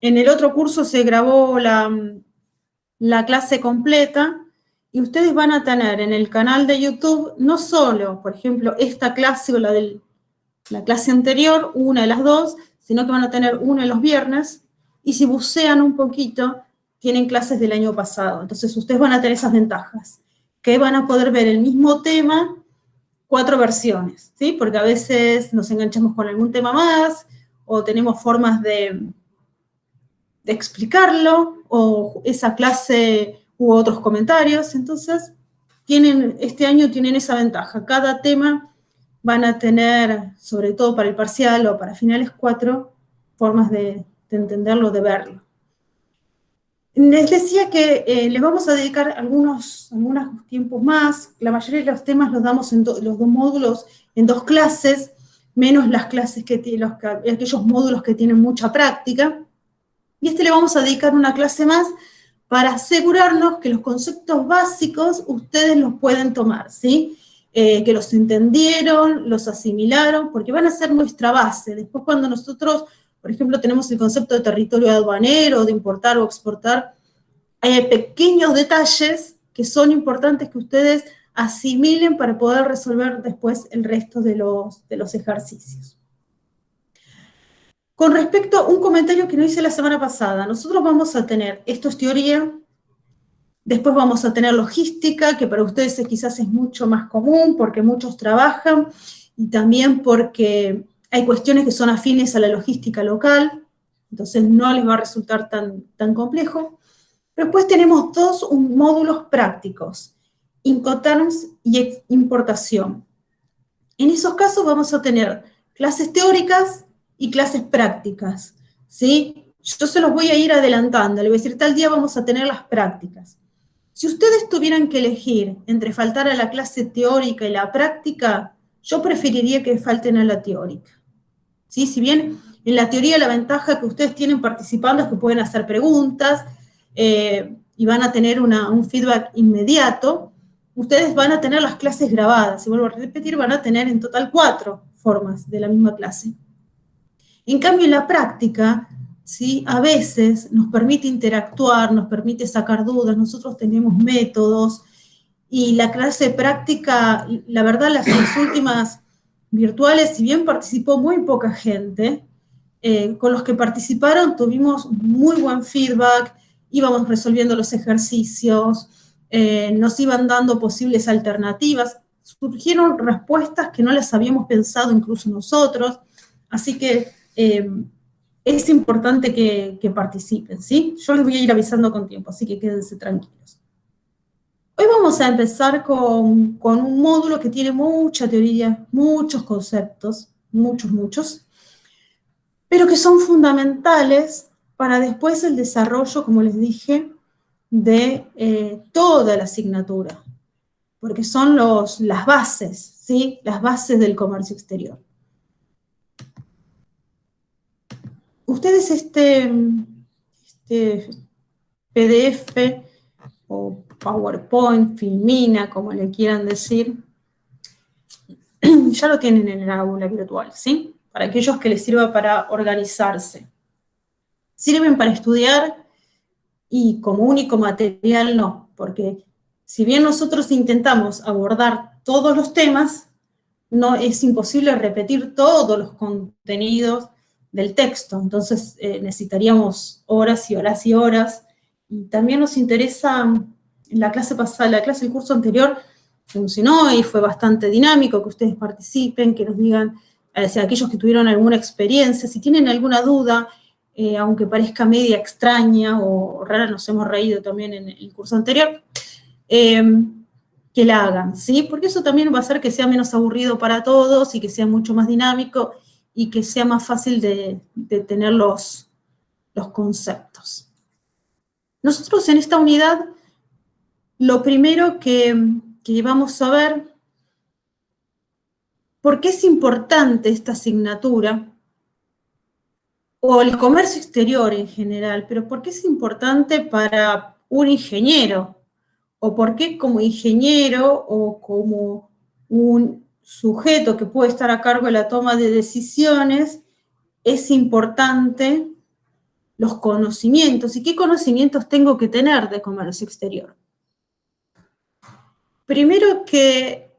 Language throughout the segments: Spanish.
En el otro curso se grabó la clase completa y ustedes van a tener en el canal de YouTube no solo, por ejemplo, esta clase o la clase anterior, una de las dos, sino que van a tener una los viernes, y si bucean un poquito, tienen clases del año pasado. Entonces ustedes van a tener esas ventajas, que van a poder ver el mismo tema, 4 versiones, ¿sí? Porque a veces nos enganchamos con algún tema más, o tenemos formas de explicarlo, o esa clase u otros comentarios. Entonces, este año tienen esa ventaja. Cada tema van a tener, sobre todo para el parcial o para finales, 4 formas de entenderlo, de verlo. Les decía que le vamos a dedicar algunos tiempos más. La mayoría de los temas los damos en los 2 módulos, en 2 clases, menos las clases aquellos módulos que tienen mucha práctica. Y le vamos a dedicar una clase más para asegurarnos que los conceptos básicos ustedes los pueden tomar, ¿sí? Que los entendieron, los asimilaron, porque van a ser nuestra base. Después cuando nosotros, por ejemplo, tenemos el concepto de territorio aduanero, de importar o exportar, hay pequeños detalles que son importantes que ustedes asimilen para poder resolver después el resto de los ejercicios. Con respecto a un comentario que no hice la semana pasada, nosotros vamos a tener, esto es teoría, después vamos a tener logística, que para ustedes quizás es mucho más común porque muchos trabajan y también porque hay cuestiones que son afines a la logística local, entonces no les va a resultar tan complejo. Pero después tenemos 2 módulos prácticos, Incoterms y importación. En esos casos vamos a tener clases teóricas y clases prácticas, ¿sí? Yo se los voy a ir adelantando, le voy a decir, tal día vamos a tener las prácticas. Si ustedes tuvieran que elegir entre faltar a la clase teórica y la práctica, yo preferiría que falten a la teórica, ¿sí? Si bien en la teoría la ventaja que ustedes tienen participando es que pueden hacer preguntas y van a tener un feedback inmediato, ustedes van a tener las clases grabadas, y vuelvo a repetir, van a tener en total 4 formas de la misma clase. En cambio, en la práctica, ¿sí? A veces nos permite interactuar, nos permite sacar dudas, nosotros tenemos métodos, y la clase práctica, la verdad, las últimas virtuales, si bien participó muy poca gente, con los que participaron tuvimos muy buen feedback, íbamos resolviendo los ejercicios, nos iban dando posibles alternativas, surgieron respuestas que no las habíamos pensado incluso nosotros, así que es importante que participen, ¿sí? Yo les voy a ir avisando con tiempo, así que quédense tranquilos. Hoy vamos a empezar con un módulo que tiene mucha teoría, muchos conceptos, muchos, pero que son fundamentales para después el desarrollo, como les dije, de toda la asignatura, porque son las bases, ¿sí? Las bases del comercio exterior. Ustedes este PDF o PowerPoint, Filmina, como le quieran decir, ya lo tienen en el aula virtual, ¿sí? Para aquellos que les sirva para organizarse. Sirven para estudiar y como único material no, porque si bien nosotros intentamos abordar todos los temas, no es imposible repetir todos los contenidos del texto, entonces necesitaríamos horas y horas y horas, y también nos interesa, en la clase pasada, el curso anterior, funcionó y fue bastante dinámico, que ustedes participen, que nos digan, aquellos que tuvieron alguna experiencia, si tienen alguna duda, aunque parezca media extraña o rara, nos hemos reído también en el curso anterior, que la hagan, ¿sí? Porque eso también va a hacer que sea menos aburrido para todos y que sea mucho más dinámico y que sea más fácil de tener los conceptos. Nosotros en esta unidad, lo primero que vamos a ver, ¿por qué es importante esta asignatura? O el comercio exterior en general, pero ¿por qué es importante para un ingeniero? ¿O por qué como ingeniero o como un sujeto que puede estar a cargo de la toma de decisiones es importante los conocimientos. ¿Y qué conocimientos tengo que tener de comercio exterior? Primero que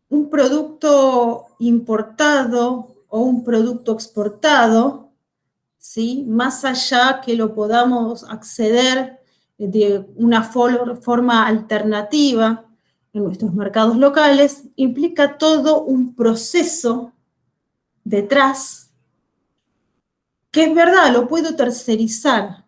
un producto importado o un producto exportado, ¿sí? Más allá que lo podamos acceder de una forma alternativa en nuestros mercados locales, implica todo un proceso detrás, que es verdad, lo puedo tercerizar,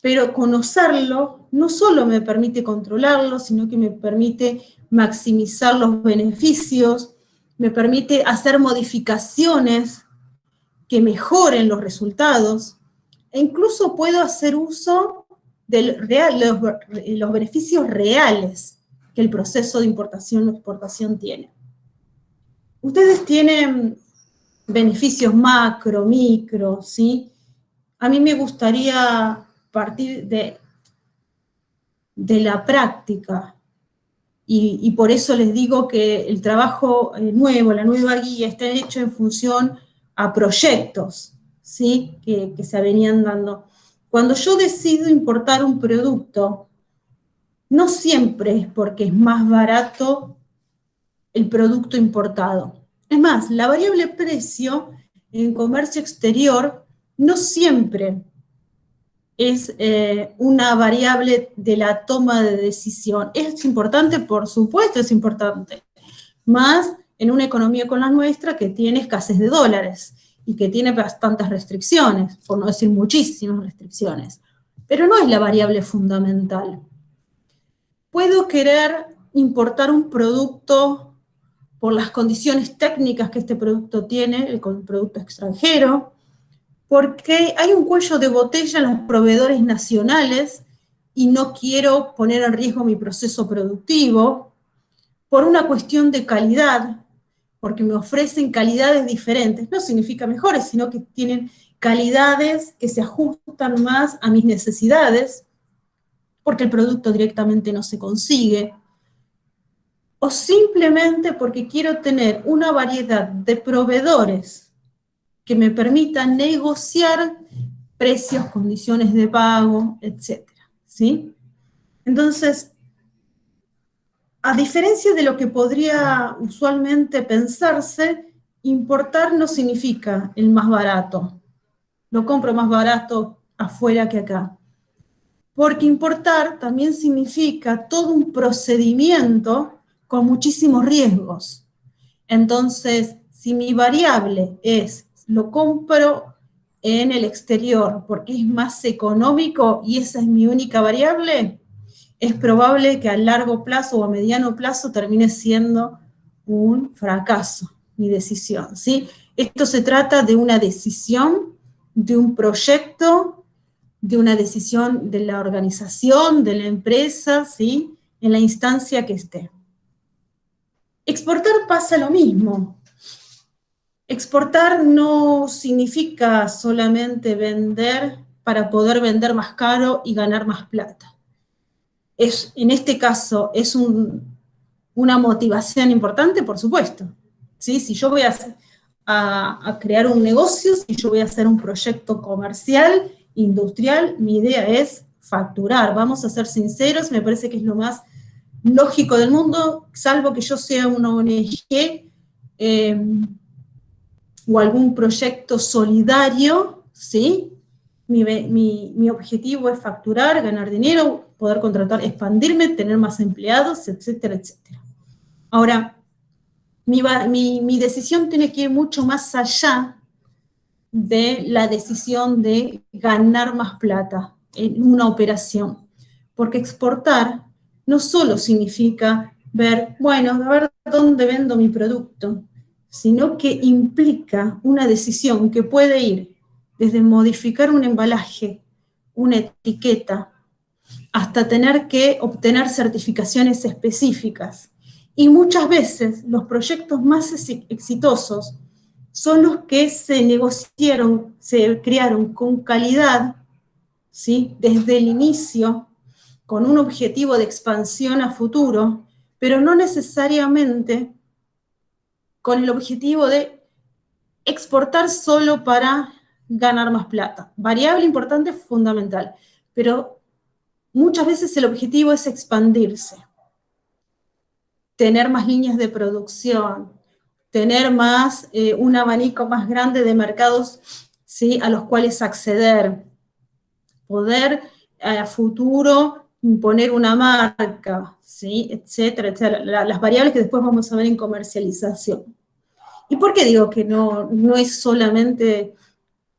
pero conocerlo no solo me permite controlarlo, sino que me permite maximizar los beneficios, me permite hacer modificaciones que mejoren los resultados, e incluso puedo hacer uso de los beneficios reales que el proceso de importación o exportación tiene. Ustedes tienen beneficios macro, micro, ¿sí? A mí me gustaría partir de la práctica, y por eso les digo que el trabajo nuevo, la nueva guía, está hecho en función a proyectos, ¿sí? que se venían dando. Cuando yo decido importar un producto, no siempre es porque es más barato el producto importado. Es más, la variable precio en comercio exterior no siempre es una variable de la toma de decisión. ¿Es importante? Por supuesto es importante. Más en una economía con la nuestra que tiene escasez de dólares y que tiene bastantes restricciones, por no decir muchísimas restricciones. Pero no es la variable fundamental. Puedo querer importar un producto por las condiciones técnicas que este producto tiene, el producto extranjero, porque hay un cuello de botella en los proveedores nacionales y no quiero poner en riesgo mi proceso productivo, por una cuestión de calidad, porque me ofrecen calidades diferentes, no significa mejores, sino que tienen calidades que se ajustan más a mis necesidades, porque el producto directamente no se consigue, o simplemente porque quiero tener una variedad de proveedores que me permitan negociar precios, condiciones de pago, etcétera, ¿sí? Entonces, a diferencia de lo que podría usualmente pensarse, importar no significa el más barato. Lo compro más barato afuera que acá. Porque importar también significa todo un procedimiento con muchísimos riesgos. Entonces, si mi variable es lo compro en el exterior porque es más económico y esa es mi única variable, es probable que a largo plazo o a mediano plazo termine siendo un fracaso mi decisión, ¿sí? Esto se trata de una decisión, de un proyecto, de una decisión de la organización, de la empresa, ¿sí? En la instancia que esté. Exportar pasa lo mismo. Exportar no significa solamente vender para poder vender más caro y ganar más plata. En este caso, es una motivación importante, por supuesto. ¿Sí? Si yo voy a crear un negocio, si yo voy a hacer un proyecto comercial, industrial, mi idea es facturar. Vamos a ser sinceros, me parece que es lo más lógico del mundo, salvo que yo sea una ONG o algún proyecto solidario, ¿sí? Mi objetivo es facturar, ganar dinero, poder contratar, expandirme, tener más empleados, etcétera, etcétera. Ahora, mi decisión tiene que ir mucho más allá de la decisión de ganar más plata en una operación, porque exportar no solo significa ver, bueno, a ver dónde vendo mi producto, sino que implica una decisión que puede ir desde modificar un embalaje, una etiqueta, hasta tener que obtener certificaciones específicas. Y muchas veces los proyectos más exitosos son los que se negociaron, se crearon con calidad, ¿sí? Desde el inicio, con un objetivo de expansión a futuro, pero no necesariamente con el objetivo de exportar solo para ganar más plata. Variable importante, fundamental, pero muchas veces el objetivo es expandirse, tener más líneas de producción, tener más, un abanico más grande de mercados, ¿sí?, a los cuales acceder, poder a futuro imponer una marca, ¿sí?, etcétera, etcétera. Las variables que después vamos a ver en comercialización. ¿Y por qué digo que no es solamente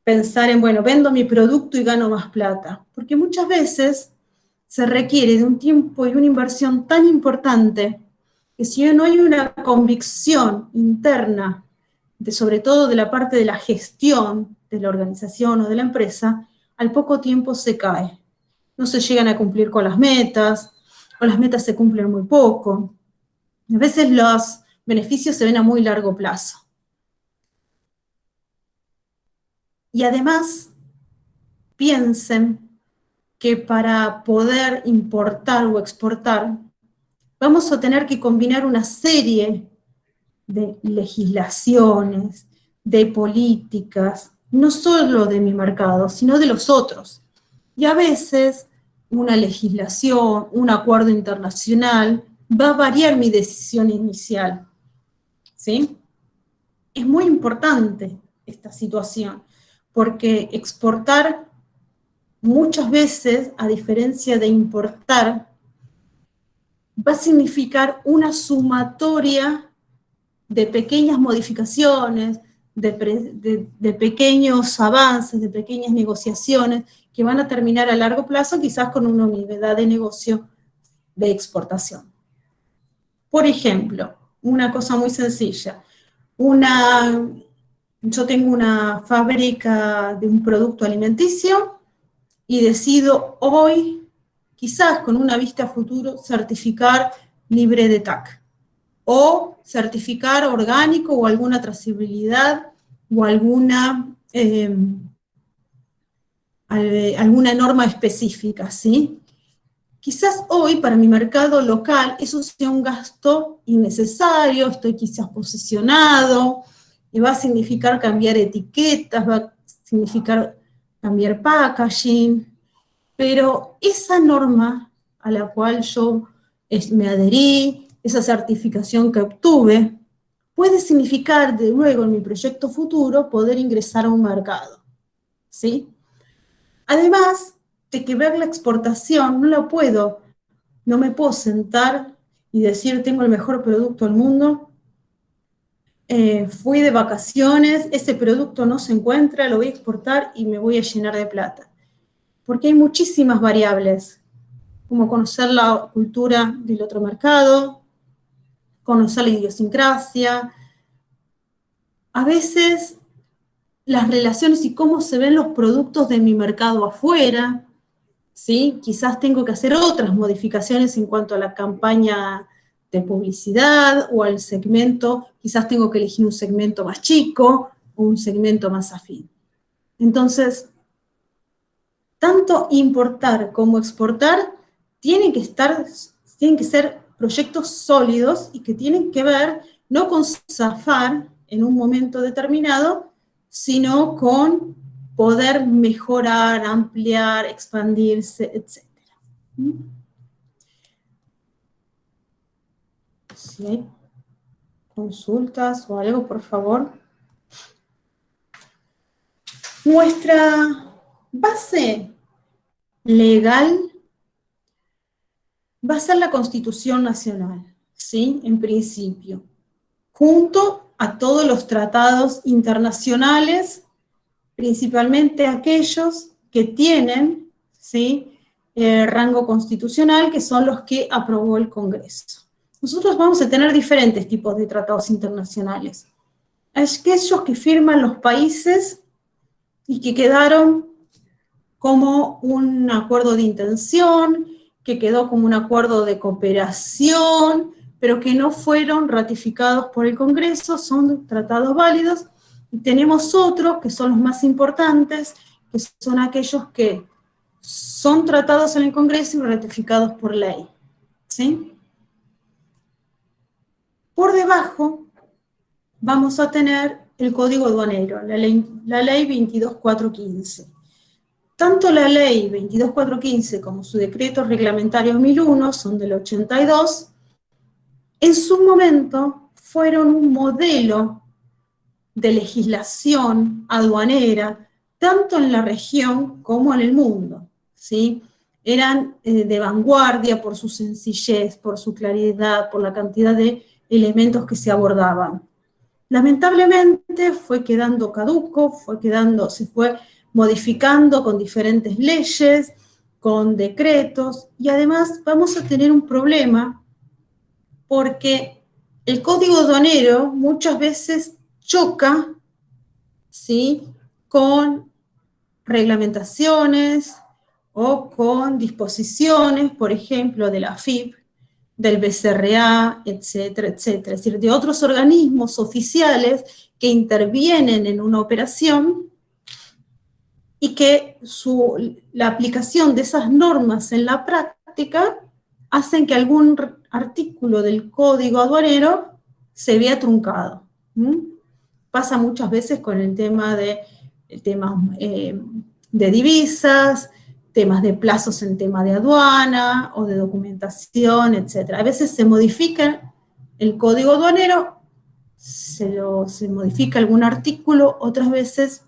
pensar en, bueno, vendo mi producto y gano más plata? Porque muchas veces se requiere de un tiempo y una inversión tan importante que si no hay una convicción interna, sobre todo de la parte de la gestión de la organización o de la empresa, al poco tiempo se cae. No se llegan a cumplir con las metas, o las metas se cumplen muy poco. A veces los beneficios se ven a muy largo plazo. Y además, piensen que para poder importar o exportar, vamos a tener que combinar una serie de legislaciones, de políticas, no solo de mi mercado, sino de los otros. Y a veces una legislación, un acuerdo internacional, va a variar mi decisión inicial, ¿sí? Es muy importante esta situación, porque exportar muchas veces, a diferencia de importar, va a significar una sumatoria de pequeñas modificaciones, de pequeños avances, de pequeñas negociaciones que van a terminar a largo plazo quizás con una unidad de negocio de exportación. Por ejemplo, una cosa muy sencilla, yo tengo una fábrica de un producto alimenticio y decido hoy, quizás con una vista a futuro, certificar libre de TAC o certificar orgánico o alguna trazabilidad o alguna norma específica, ¿sí? Quizás hoy para mi mercado local eso sea un gasto innecesario, estoy quizás posicionado, y va a significar cambiar etiquetas, va a significar cambiar packaging, pero esa norma a la cual yo me adherí, esa certificación que obtuve, puede significar de luego en mi proyecto futuro poder ingresar a un mercado, ¿sí? Además de que ver la exportación no me puedo sentar y decir tengo el mejor producto del mundo, fui de vacaciones, ese producto no se encuentra, lo voy a exportar y me voy a llenar de plata. Porque hay muchísimas variables, como conocer la cultura del otro mercado, conocer la idiosincrasia, a veces las relaciones y cómo se ven los productos de mi mercado afuera, ¿sí? Quizás tengo que hacer otras modificaciones en cuanto a la campaña de publicidad o al segmento, quizás tengo que elegir un segmento más chico o un segmento más afín. Entonces, tanto importar como exportar tienen que ser proyectos sólidos y que tienen que ver no con zafar en un momento determinado, sino con poder mejorar, ampliar, expandirse, etc. Si hay consultas o algo, por favor. Nuestra base legal va a ser la Constitución Nacional, ¿sí? En principio, junto a todos los tratados internacionales, principalmente aquellos que tienen, ¿sí?, rango constitucional, que son los que aprobó el Congreso. Nosotros vamos a tener diferentes tipos de tratados internacionales. Aquellos que firman los países y que quedaron como un acuerdo de intención, que quedó como un acuerdo de cooperación, pero que no fueron ratificados por el Congreso, son tratados válidos. Y tenemos otros, que son los más importantes, que son aquellos que son tratados en el Congreso y ratificados por ley, ¿sí? Por debajo vamos a tener el Código Aduanero, la ley 22415. Tanto la ley 22415 como su decreto reglamentario 1001 son del 82, en su momento fueron un modelo de legislación aduanera, tanto en la región como en el mundo, ¿sí? Eran de vanguardia por su sencillez, por su claridad, por la cantidad de elementos que se abordaban. Lamentablemente fue quedando caduco, se fue modificando con diferentes leyes, con decretos, y además vamos a tener un problema porque el código aduanero muchas veces choca, ¿sí?, con reglamentaciones o con disposiciones, por ejemplo, de la AFIP, del BCRA, etcétera, etcétera. Es decir, de otros organismos oficiales que intervienen en una operación y que la aplicación de esas normas en la práctica hacen que algún artículo del código aduanero se vea truncado. Pasa muchas veces con el tema de temas de divisas, temas de plazos en tema de aduana o de documentación, etc. A veces se modifica el código aduanero, se modifica algún artículo, otras veces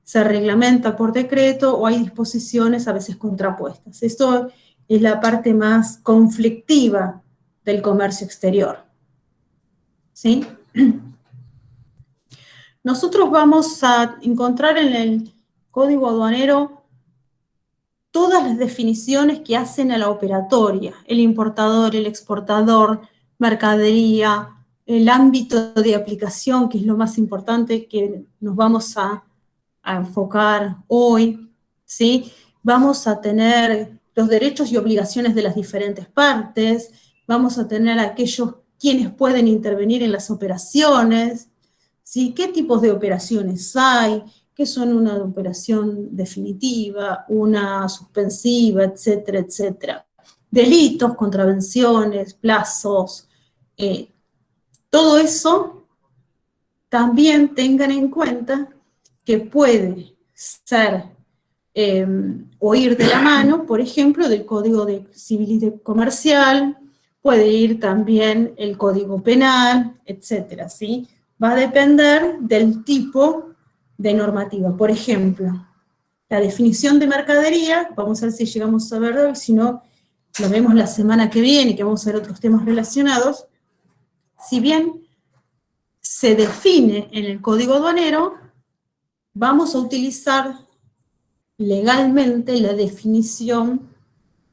se reglamenta por decreto o hay disposiciones a veces contrapuestas. Esto es la parte más conflictiva del comercio exterior. ¿Sí? Nosotros vamos a encontrar en el código aduanero todas las definiciones que hacen a la operatoria, el importador, el exportador, mercadería, el ámbito de aplicación, que es lo más importante que nos vamos a enfocar hoy, ¿sí? Vamos a tener los derechos y obligaciones de las diferentes partes, vamos a tener aquellos quienes pueden intervenir en las operaciones, ¿sí? ¿Qué tipos de operaciones hay? ¿Qué son una operación definitiva, una suspensiva, etcétera, etcétera? Delitos, contravenciones, plazos, todo eso también tengan en cuenta que puede ser o ir de la mano, por ejemplo, del Código Civil y Comercial, puede ir también el Código Penal, etcétera, ¿sí? Va a depender del tipo de normativa. Por ejemplo, la definición de mercadería, vamos a ver si llegamos a verlo, y si no, lo vemos la semana que viene, que vamos a ver otros temas relacionados. Si bien se define en el Código Aduanero, vamos a utilizar legalmente la definición,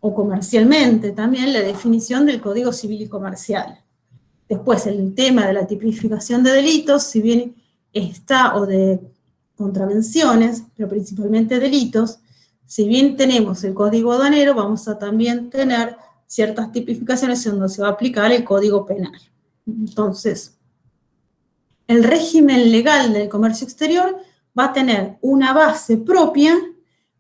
o comercialmente también, la definición del Código Civil y Comercial. Después, el tema de la tipificación de delitos, si bien está, o de contravenciones, pero principalmente delitos, si bien tenemos el Código Aduanero, vamos a también tener ciertas tipificaciones en donde se va a aplicar el Código Penal. Entonces, el régimen legal del comercio exterior va a tener una base propia,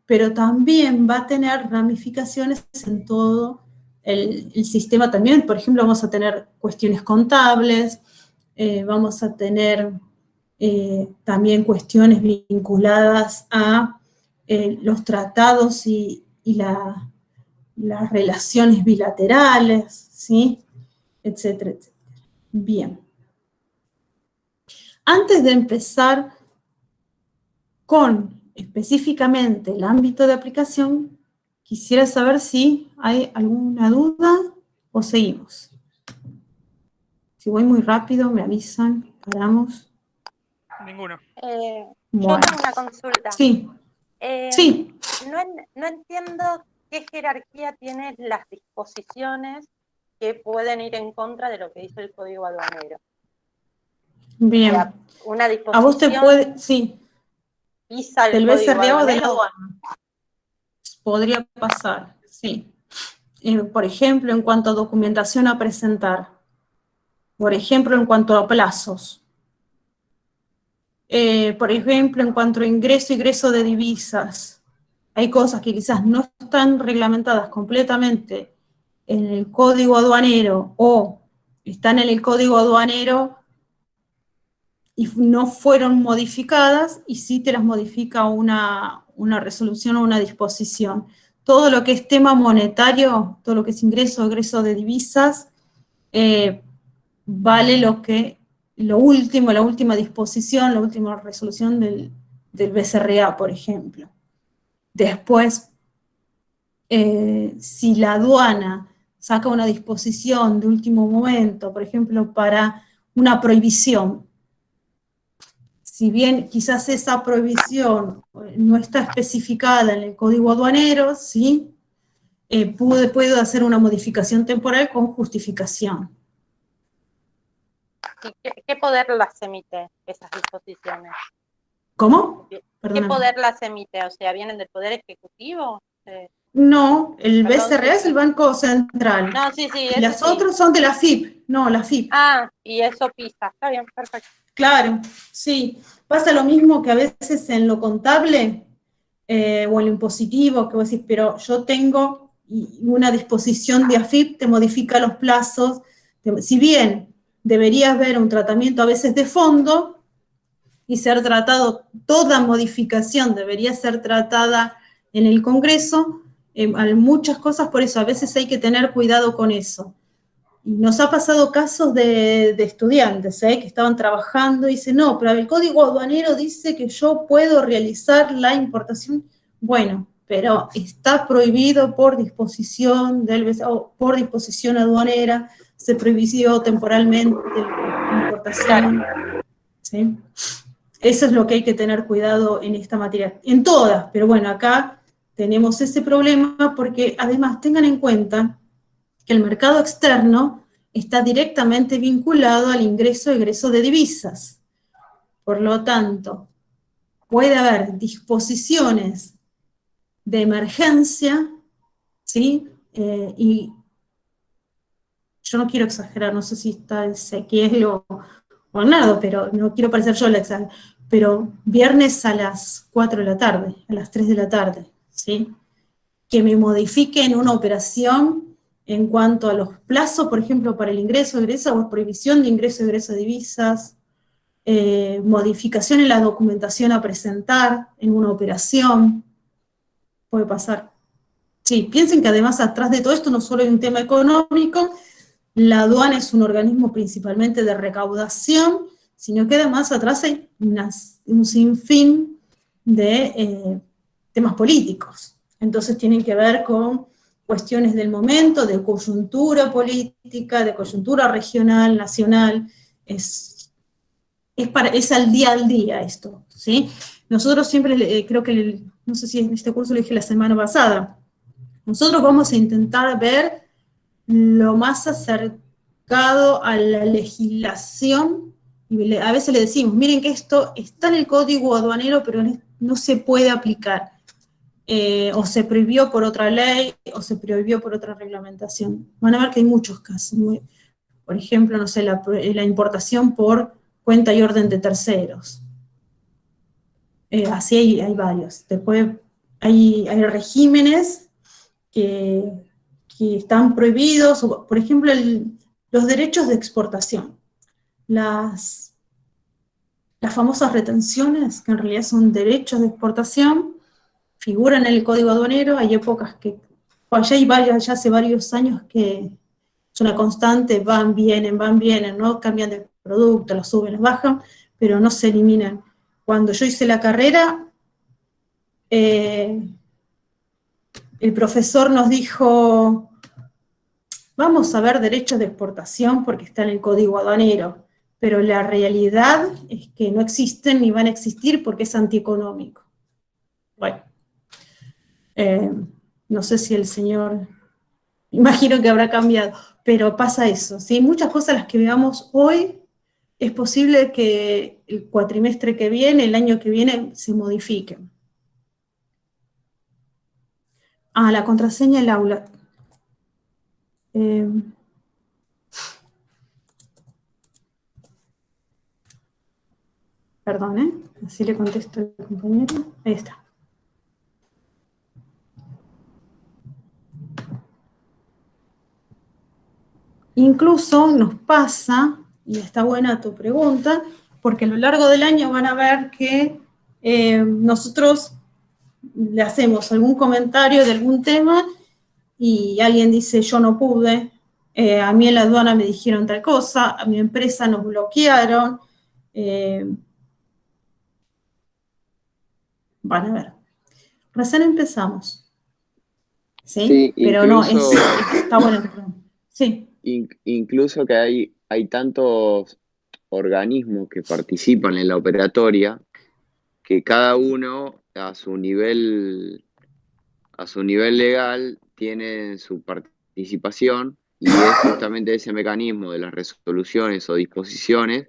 pero también va a tener ramificaciones en todo el sistema también. Por ejemplo, vamos a tener cuestiones contables, vamos a tener también cuestiones vinculadas a los tratados y las relaciones bilaterales, ¿sí? Etcétera, etcétera. Bien. Antes de empezar con específicamente el ámbito de aplicación, quisiera saber si hay alguna duda o seguimos. Si voy muy rápido, me avisan, paramos. Ninguno. Yo tengo una consulta. Sí. Sí. No entiendo qué jerarquía tienen las disposiciones que pueden ir en contra de lo que dice el Código Aduanero. Bien. O sea, una disposición. A vos te puede, sí. Pisa el del Código BCRA o de la Aduanero. aduana. Podría pasar, sí. Por ejemplo, en cuanto a documentación a presentar. Por ejemplo, en cuanto a plazos. Por ejemplo, en cuanto a ingreso y egreso de divisas. Hay cosas que quizás no están reglamentadas completamente en el código aduanero o están en el código aduanero y no fueron modificadas, y sí te las modifica una resolución o una disposición. Todo lo que es tema monetario, todo lo que es ingreso, egreso de divisas, vale lo último, la última disposición, la última resolución del BCRA, por ejemplo. Después, si la aduana saca una disposición de último momento, por ejemplo, para una prohibición, si bien quizás esa prohibición no está especificada en el Código Aduanero, ¿sí? Puedo hacer una modificación temporal con justificación. ¿Y qué poder las emite esas disposiciones? ¿Cómo? ¿Qué Perdóname. poder las emite? O sea, ¿vienen del Poder Ejecutivo? No, el Perdón, BCRA es el Banco Central. No, sí, Y eso las sí. otras son de la FIP. No, la FIP. Ah, y eso pisa. Está bien, perfecto. Claro, sí. Pasa lo mismo que a veces en lo contable o en lo impositivo, que vos decís, pero yo tengo una disposición de AFIP, te modifica los plazos. Si bien deberías ver un tratamiento a veces de fondo y ser tratado, toda modificación debería ser tratada en el Congreso, hay muchas cosas, por eso a veces hay que tener cuidado con eso. Y nos ha pasado casos de estudiantes que estaban trabajando y dicen, no, pero el Código Aduanero dice que yo puedo realizar la importación. Bueno, pero está prohibido por disposición por disposición aduanera, se prohibió temporalmente la importación. ¿Sí? Eso es lo que hay que tener cuidado en esta materia, en todas, pero bueno, acá tenemos ese problema porque además tengan en cuenta que el mercado externo está directamente vinculado al ingreso y egreso de divisas. Por lo tanto, puede haber disposiciones de emergencia, ¿sí? Y yo no quiero exagerar, no sé si está Ezequiel o nada, pero no quiero parecer yo la exageración, pero viernes a las 4 de la tarde, a las 3 de la tarde, ¿sí? Que me modifiquen una operación en cuanto a los plazos, por ejemplo, para el ingreso, egreso o prohibición de ingreso, egreso de divisas, modificación en la documentación a presentar en una operación, puede pasar. Sí, piensen que además atrás de todo esto no solo hay un tema económico, la aduana es un organismo principalmente de recaudación, sino que además atrás hay un sinfín de temas políticos. Entonces tienen que ver con cuestiones del momento, de coyuntura política, de coyuntura regional, nacional. Es al día esto, ¿sí? Nosotros siempre, creo que, no sé si en este curso lo dije la semana pasada, nosotros vamos a intentar ver lo más acercado a la legislación, y a veces le decimos, miren que esto está en el Código Aduanero, pero no se puede aplicar, o se prohibió por otra ley, o se prohibió por otra reglamentación. Van a ver que hay muchos casos, por ejemplo, no sé, la importación por cuenta y orden de terceros. Así hay varios. Después hay regímenes que están prohibidos, por ejemplo, los derechos de exportación, las famosas retenciones, que en realidad son derechos de exportación, figuran en el Código Aduanero. Hay épocas que, ya hace varios años que es una constante, van, vienen, ¿no? Cambian de producto, los suben, los bajan, pero no se eliminan. Cuando yo hice la carrera, el profesor nos dijo, vamos a ver derechos de exportación porque está en el Código Aduanero, pero la realidad es que no existen ni van a existir porque es antieconómico. Bueno, no sé si el señor, imagino que habrá cambiado, pero pasa eso, ¿sí? Muchas cosas las que veamos hoy, es posible que el cuatrimestre que viene, el año que viene, se modifiquen. La contraseña del aula. Perdón, así le contesto al compañero. Ahí está. Incluso nos pasa, y está buena tu pregunta, porque a lo largo del año van a ver que nosotros le hacemos algún comentario de algún tema y alguien dice, yo no pude, a mí en la aduana me dijeron tal cosa, a mi empresa nos bloquearon. Van a ver. Recién empezamos. ¿Sí? Sí, Pero no, incluso, está bueno. Sí. incluso que hay tantos organismos que participan en la operatoria que cada uno a su nivel legal tiene su participación y es justamente ese mecanismo de las resoluciones o disposiciones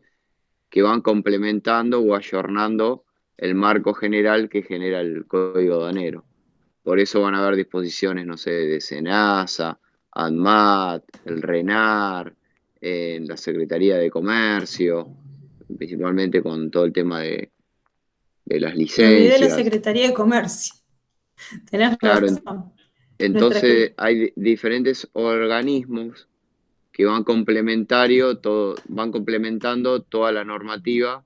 que van complementando o ayornando el marco general que genera el Código Aduanero. Por eso van a haber disposiciones, no sé, de SENASA, ANMAT, el RENAR, en la Secretaría de Comercio, principalmente con todo el tema de las Me olvidé la licencias. Secretaría de Comercio. Tenés Claro, razón. entonces hay diferentes organismos que van complementando toda la normativa,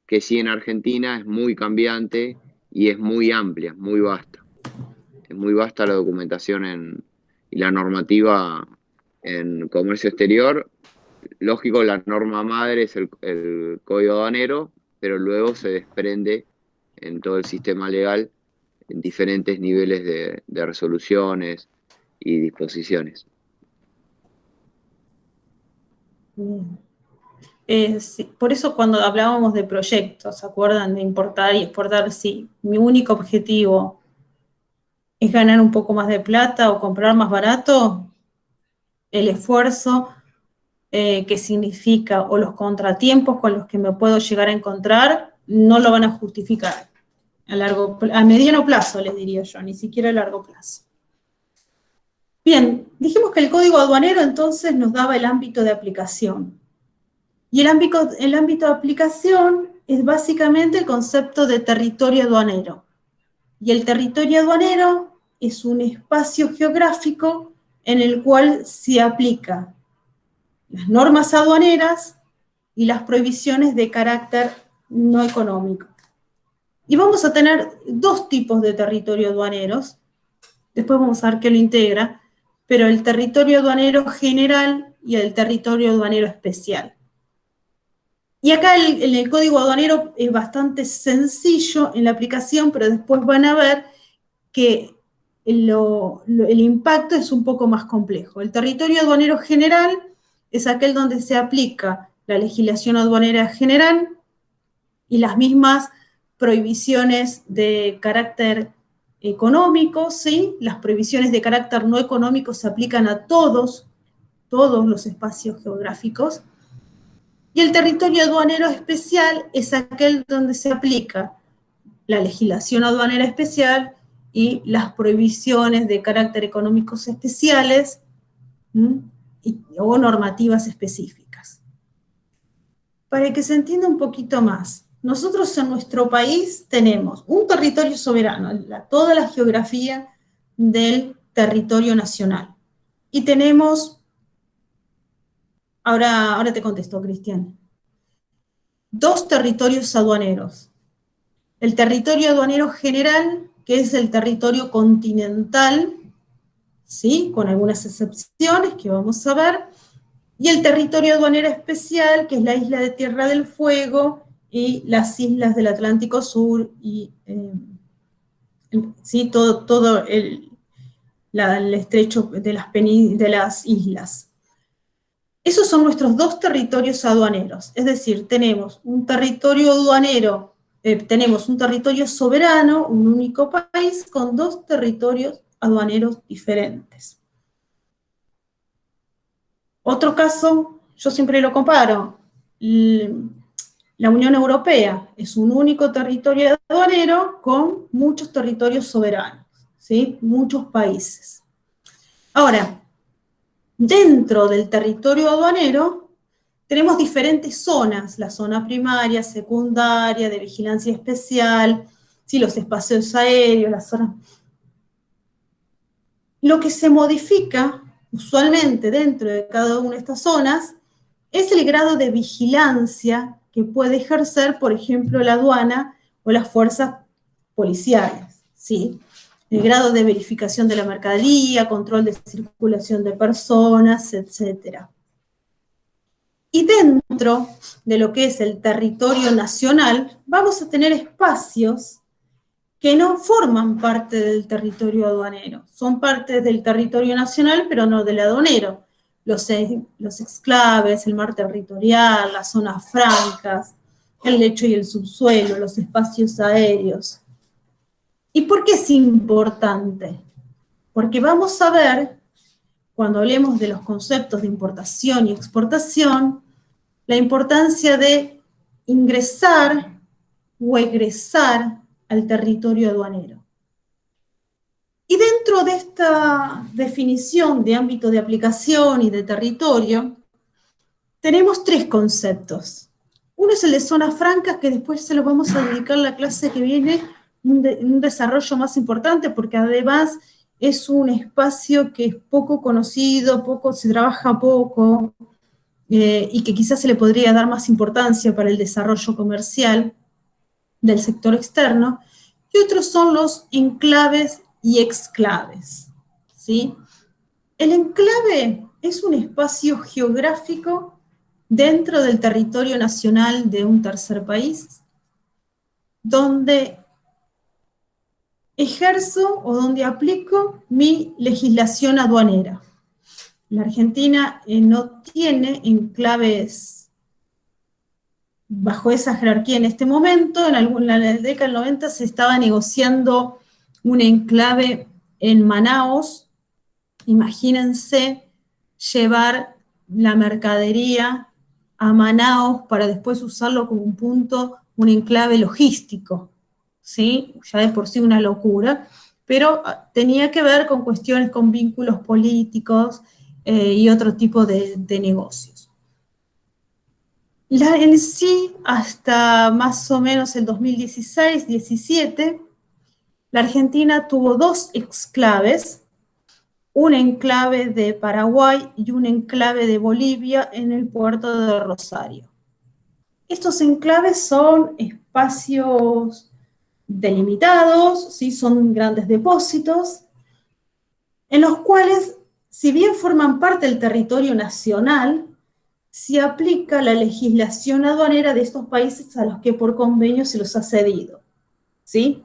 que sí en Argentina es muy cambiante y es muy amplia, es muy vasta. Es muy vasta la documentación y la normativa en comercio exterior. Lógico, la norma madre es el Código Aduanero, pero luego se desprende en todo el sistema legal en diferentes niveles de resoluciones y disposiciones. Sí, por eso cuando hablábamos de proyectos, ¿se acuerdan? De importar y exportar, sí. Mi único objetivo es ganar un poco más de plata o comprar más barato, el esfuerzo que significa o los contratiempos con los que me puedo llegar a encontrar no lo van a justificar a mediano plazo, les diría yo, ni siquiera a largo plazo. Bien, dijimos que el código aduanero entonces nos daba el ámbito de aplicación. Y el ámbito de aplicación es básicamente el concepto de territorio aduanero. Y el territorio aduanero es un espacio geográfico en el cual se aplica las normas aduaneras y las prohibiciones de carácter no económico. Y vamos a tener dos tipos de territorio aduaneros, después vamos a ver qué lo integra, pero el territorio aduanero general y el territorio aduanero especial. Y acá en el código aduanero es bastante sencillo en la aplicación, pero después van a ver que el impacto es un poco más complejo. El territorio aduanero general es aquel donde se aplica la legislación aduanera general y las mismas prohibiciones de carácter económico, ¿sí? Las prohibiciones de carácter no económico se aplican a todos los espacios geográficos. Y el territorio aduanero especial es aquel donde se aplica la legislación aduanera especial y las prohibiciones de carácter económicos especiales o normativas específicas. Para que se entienda un poquito más, nosotros en nuestro país tenemos un territorio soberano, toda la geografía del territorio nacional. Y tenemos, ahora te contesto, Cristian, dos territorios aduaneros. El territorio aduanero general, que es el territorio continental, ¿sí? Con algunas excepciones que vamos a ver, y el territorio aduanero especial, que es la isla de Tierra del Fuego y las islas del Atlántico Sur, y ¿sí? todo el estrecho de las islas. Esos son nuestros dos territorios aduaneros, es decir, tenemos un territorio aduanero, tenemos un territorio soberano, un único país, con dos territorios aduaneros diferentes. Otro caso, yo siempre lo comparo, la Unión Europea es un único territorio aduanero con muchos territorios soberanos, ¿sí? Muchos países. Ahora, dentro del territorio aduanero tenemos diferentes zonas, la zona primaria, secundaria, de vigilancia especial, ¿sí? Los espacios aéreos, las zonas. Lo que se modifica usualmente dentro de cada una de estas zonas es el grado de vigilancia que puede ejercer, por ejemplo, la aduana o las fuerzas policiales, ¿sí? El grado de verificación de la mercadería, control de circulación de personas, etc. Y dentro de lo que es el territorio nacional, vamos a tener espacios que no forman parte del territorio aduanero. Son parte del territorio nacional, pero no del aduanero. Los exclaves, el mar territorial, las zonas francas, el lecho y el subsuelo, los espacios aéreos. ¿Y por qué es importante? Porque vamos a ver, cuando hablemos de los conceptos de importación y exportación, la importancia de ingresar o egresar al territorio aduanero. Y dentro de esta definición de ámbito de aplicación y de territorio, tenemos tres conceptos. Uno es el de zonas francas, que después se lo vamos a dedicar la clase que viene, un desarrollo más importante, porque además es un espacio que es poco conocido, se trabaja poco, y que quizás se le podría dar más importancia para el desarrollo comercial del sector externo, y otros son los enclaves y exclaves, ¿sí? El enclave es un espacio geográfico dentro del territorio nacional de un tercer país, donde ejerzo o donde aplico mi legislación aduanera. La Argentina no tiene enclaves bajo esa jerarquía en este momento. En la década del 90 se estaba negociando un enclave en Manaos. Imagínense llevar la mercadería a Manaos para después usarlo como un enclave logístico, ¿sí? Ya de por sí una locura, pero tenía que ver con cuestiones, con vínculos políticos y otro tipo de negocios. En sí, hasta más o menos el 2016-17, la Argentina tuvo dos exclaves, un enclave de Paraguay y un enclave de Bolivia en el puerto de Rosario. Estos enclaves son espacios delimitados, ¿sí? Son grandes depósitos, en los cuales, si bien forman parte del territorio nacional, se aplica la legislación aduanera de estos países a los que por convenio se los ha cedido, ¿sí?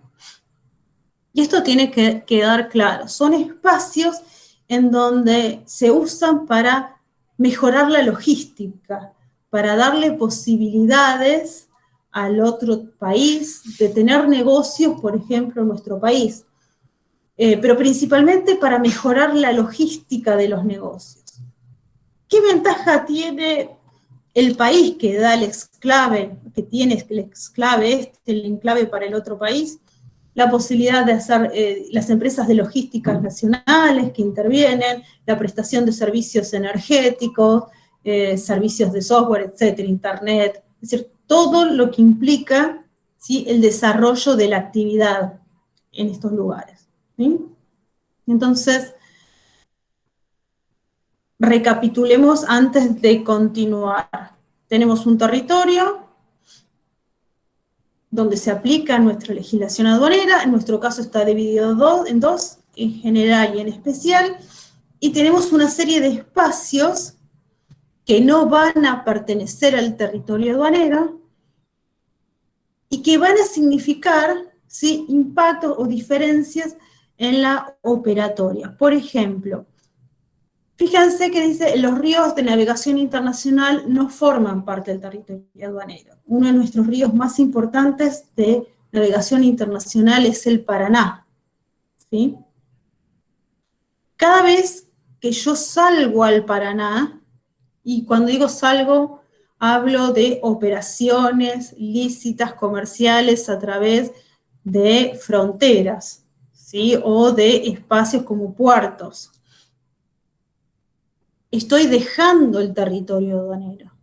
Y esto tiene que quedar claro. Son espacios en donde se usan para mejorar la logística, para darle posibilidades al otro país de tener negocios, por ejemplo, en nuestro país, pero principalmente para mejorar la logística de los negocios. ¿Qué ventaja tiene el país que da el exclave, que tiene el exclave el enclave para el otro país? La posibilidad de hacer las empresas de logísticas nacionales que intervienen, la prestación de servicios energéticos, servicios de software, etcétera, internet, es decir, todo lo que implica, ¿sí?, el desarrollo de la actividad en estos lugares, ¿sí? Entonces, recapitulemos antes de continuar. Tenemos un territorio donde se aplica nuestra legislación aduanera, en nuestro caso está dividido en dos, en general y en especial, y tenemos una serie de espacios que no van a pertenecer al territorio aduanero y que van a significar, ¿sí?, impactos o diferencias en la operatoria. Por ejemplo, fíjense que dice, los ríos de navegación internacional no forman parte del territorio aduanero. Uno de nuestros ríos más importantes de navegación internacional es el Paraná, ¿sí? Cada vez que yo salgo al Paraná, y cuando digo salgo, hablo de operaciones lícitas comerciales a través de fronteras, ¿sí?, o de espacios como puertos. Estoy dejando el territorio aduanero.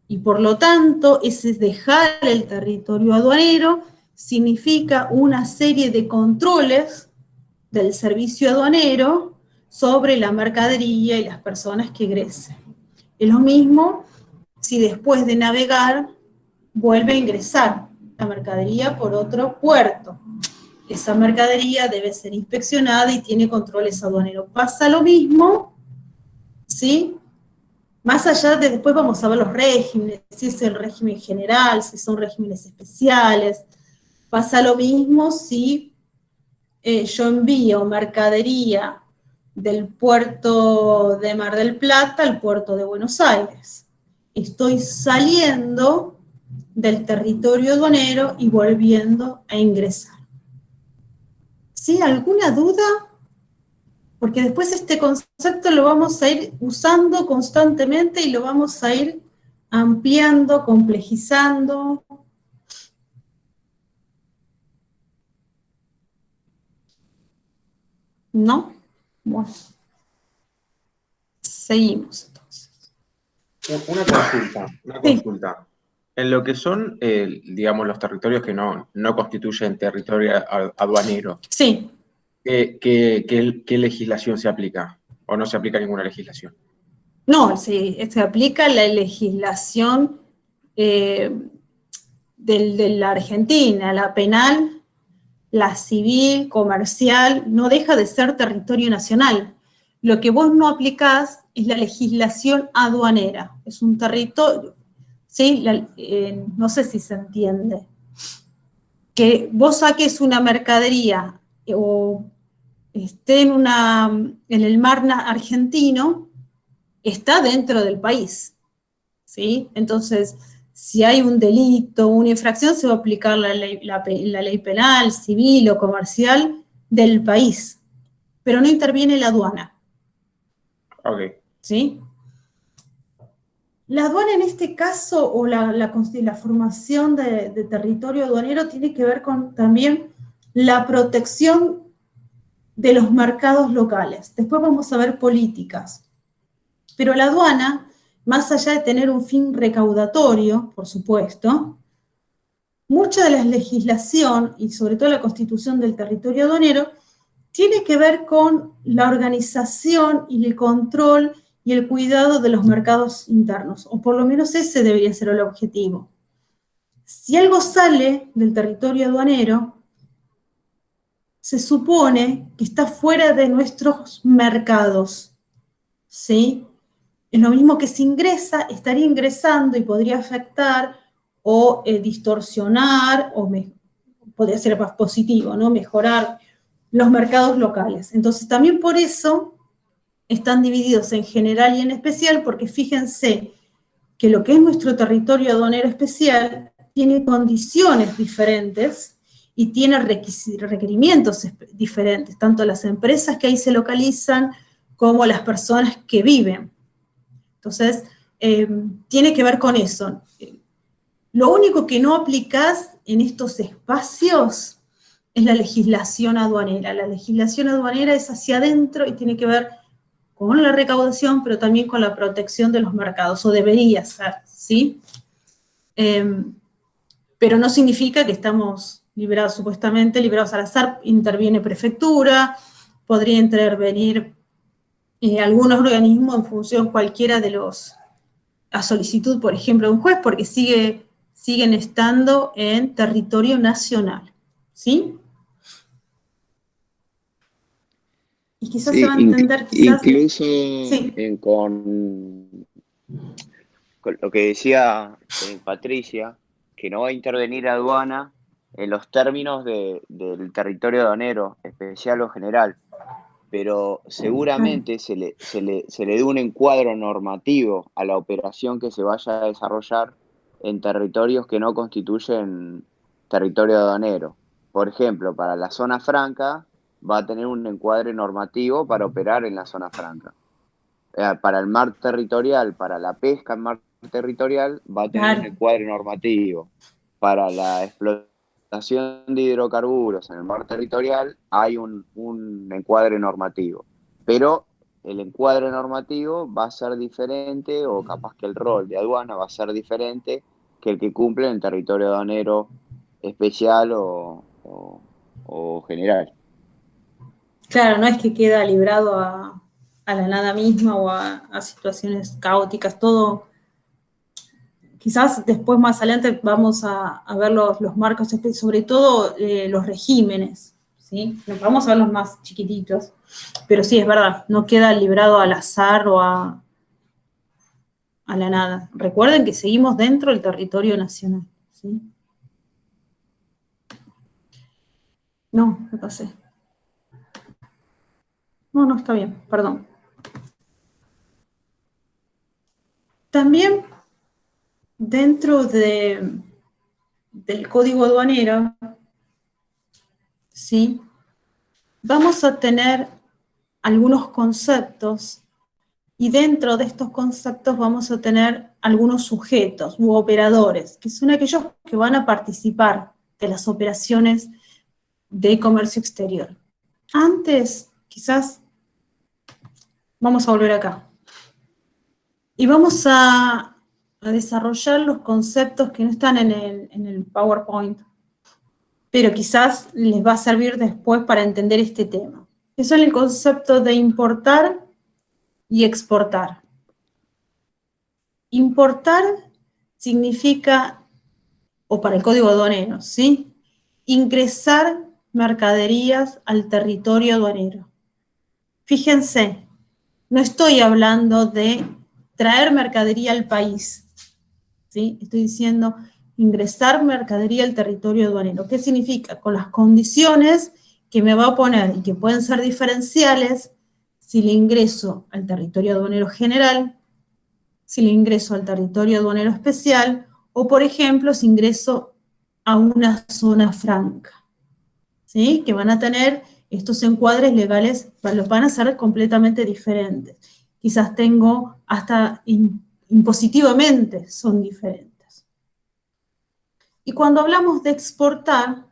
Y por lo tanto, ese dejar el territorio aduanero significa una serie de controles del servicio aduanero sobre la mercadería y las personas que egresen. Es lo mismo si después de navegar vuelve a ingresar la mercadería por otro puerto. Esa mercadería debe ser inspeccionada y tiene controles aduaneros. Pasa lo mismo, ¿sí? Más allá de, después vamos a ver los regímenes, si es el régimen general, si son regímenes especiales. Pasa lo mismo si yo envío mercadería del puerto de Mar del Plata al puerto de Buenos Aires. Estoy saliendo del territorio aduanero y volviendo a ingresar. ¿Sí? ¿Alguna duda? Porque después este concepto lo vamos a ir usando constantemente y lo vamos a ir ampliando, complejizando. ¿No? Bueno, seguimos entonces. Una consulta, una Sí. consulta. En lo que son, digamos, los territorios que no constituyen territorio aduanero, Sí. ¿qué legislación se aplica? ¿O no se aplica ninguna legislación? No, se aplica la legislación de la Argentina, la penal, la civil, comercial, no deja de ser territorio nacional. Lo que vos no aplicás es la legislación aduanera. Es un territorio, ¿sí? No sé si se entiende. Que vos saques una mercadería o esté en el mar argentino, está dentro del país, ¿sí? Entonces, si hay un delito, una infracción, se va a aplicar la ley penal, civil o comercial del país, pero no interviene la aduana. Ok. ¿Sí? La aduana en este caso, o la formación de territorio aduanero, tiene que ver con también la protección de los mercados locales. Después vamos a ver políticas. Pero la aduana, más allá de tener un fin recaudatorio, por supuesto, mucha de la legislación, y sobre todo la constitución del territorio aduanero, tiene que ver con la organización y el control y el cuidado de los mercados internos, o por lo menos ese debería ser el objetivo. Si algo sale del territorio aduanero, se supone que está fuera de nuestros mercados, ¿sí? Es lo mismo que si ingresa, estaría ingresando y podría afectar o distorsionar, o podría ser más positivo, ¿no? Mejorar los mercados locales. Entonces, también por eso están divididos en general y en especial, porque fíjense que lo que es nuestro territorio aduanero especial tiene condiciones diferentes y tiene requerimientos diferentes, tanto las empresas que ahí se localizan como las personas que viven. Entonces, tiene que ver con eso. Lo único que no aplicás en estos espacios es la legislación aduanera. La legislación aduanera es hacia adentro y tiene que ver con la recaudación, pero también con la protección de los mercados, o debería ser, ¿sí? Pero no significa que estamos liberados, supuestamente liberados al azar. Interviene prefectura, podría intervenir algunos organismos en función cualquiera de los, a solicitud, por ejemplo, de un juez, porque siguen estando en territorio nacional, ¿sí? Y quizás se va a entender, quizás... Incluso Sí. Con lo que decía Patricia, que no va a intervenir aduana en los términos del territorio aduanero, especial o general, pero seguramente se le dé un encuadro normativo a la operación que se vaya a desarrollar en territorios que no constituyen territorio aduanero. Por ejemplo, para la zona franca va a tener un encuadre normativo para operar en la zona franca. Para el mar territorial, para la pesca en mar territorial, va a tener un encuadre normativo. Para la explotación de hidrocarburos en el mar territorial hay un encuadre normativo. Pero el encuadre normativo va a ser diferente, o capaz que el rol de aduana va a ser diferente que el que cumple en el territorio aduanero especial o general. Claro, no es que queda librado a la nada misma o a situaciones caóticas, todo quizás después más adelante vamos a ver los marcos, sobre todo los regímenes, ¿sí? Vamos a ver los más chiquititos, pero sí, es verdad, no queda librado al azar o a la nada. Recuerden que seguimos dentro del territorio nacional, ¿sí? No, me pasé. No, está bien, perdón. También dentro del código aduanero, ¿sí? Vamos a tener algunos conceptos y dentro de estos conceptos vamos a tener algunos sujetos u operadores, que son aquellos que van a participar de las operaciones de comercio exterior. Antes, quizás, vamos a volver acá. Y vamos a desarrollar los conceptos que no están en el PowerPoint, pero quizás les va a servir después para entender este tema. Que son el concepto de importar y exportar. Importar significa, o para el código aduanero, ¿sí? Ingresar mercaderías al territorio aduanero. Fíjense, no estoy hablando de traer mercadería al país, ¿sí? Estoy diciendo ingresar mercadería al territorio aduanero. ¿Qué significa? Con las condiciones que me va a poner y que pueden ser diferenciales si le ingreso al territorio aduanero general, si le ingreso al territorio aduanero especial, o por ejemplo, si ingreso a una zona franca, ¿sí? Que van a tener estos encuadres legales, los van a ser completamente diferentes. Quizás tengo hasta impositivamente son diferentes. Y cuando hablamos de exportar,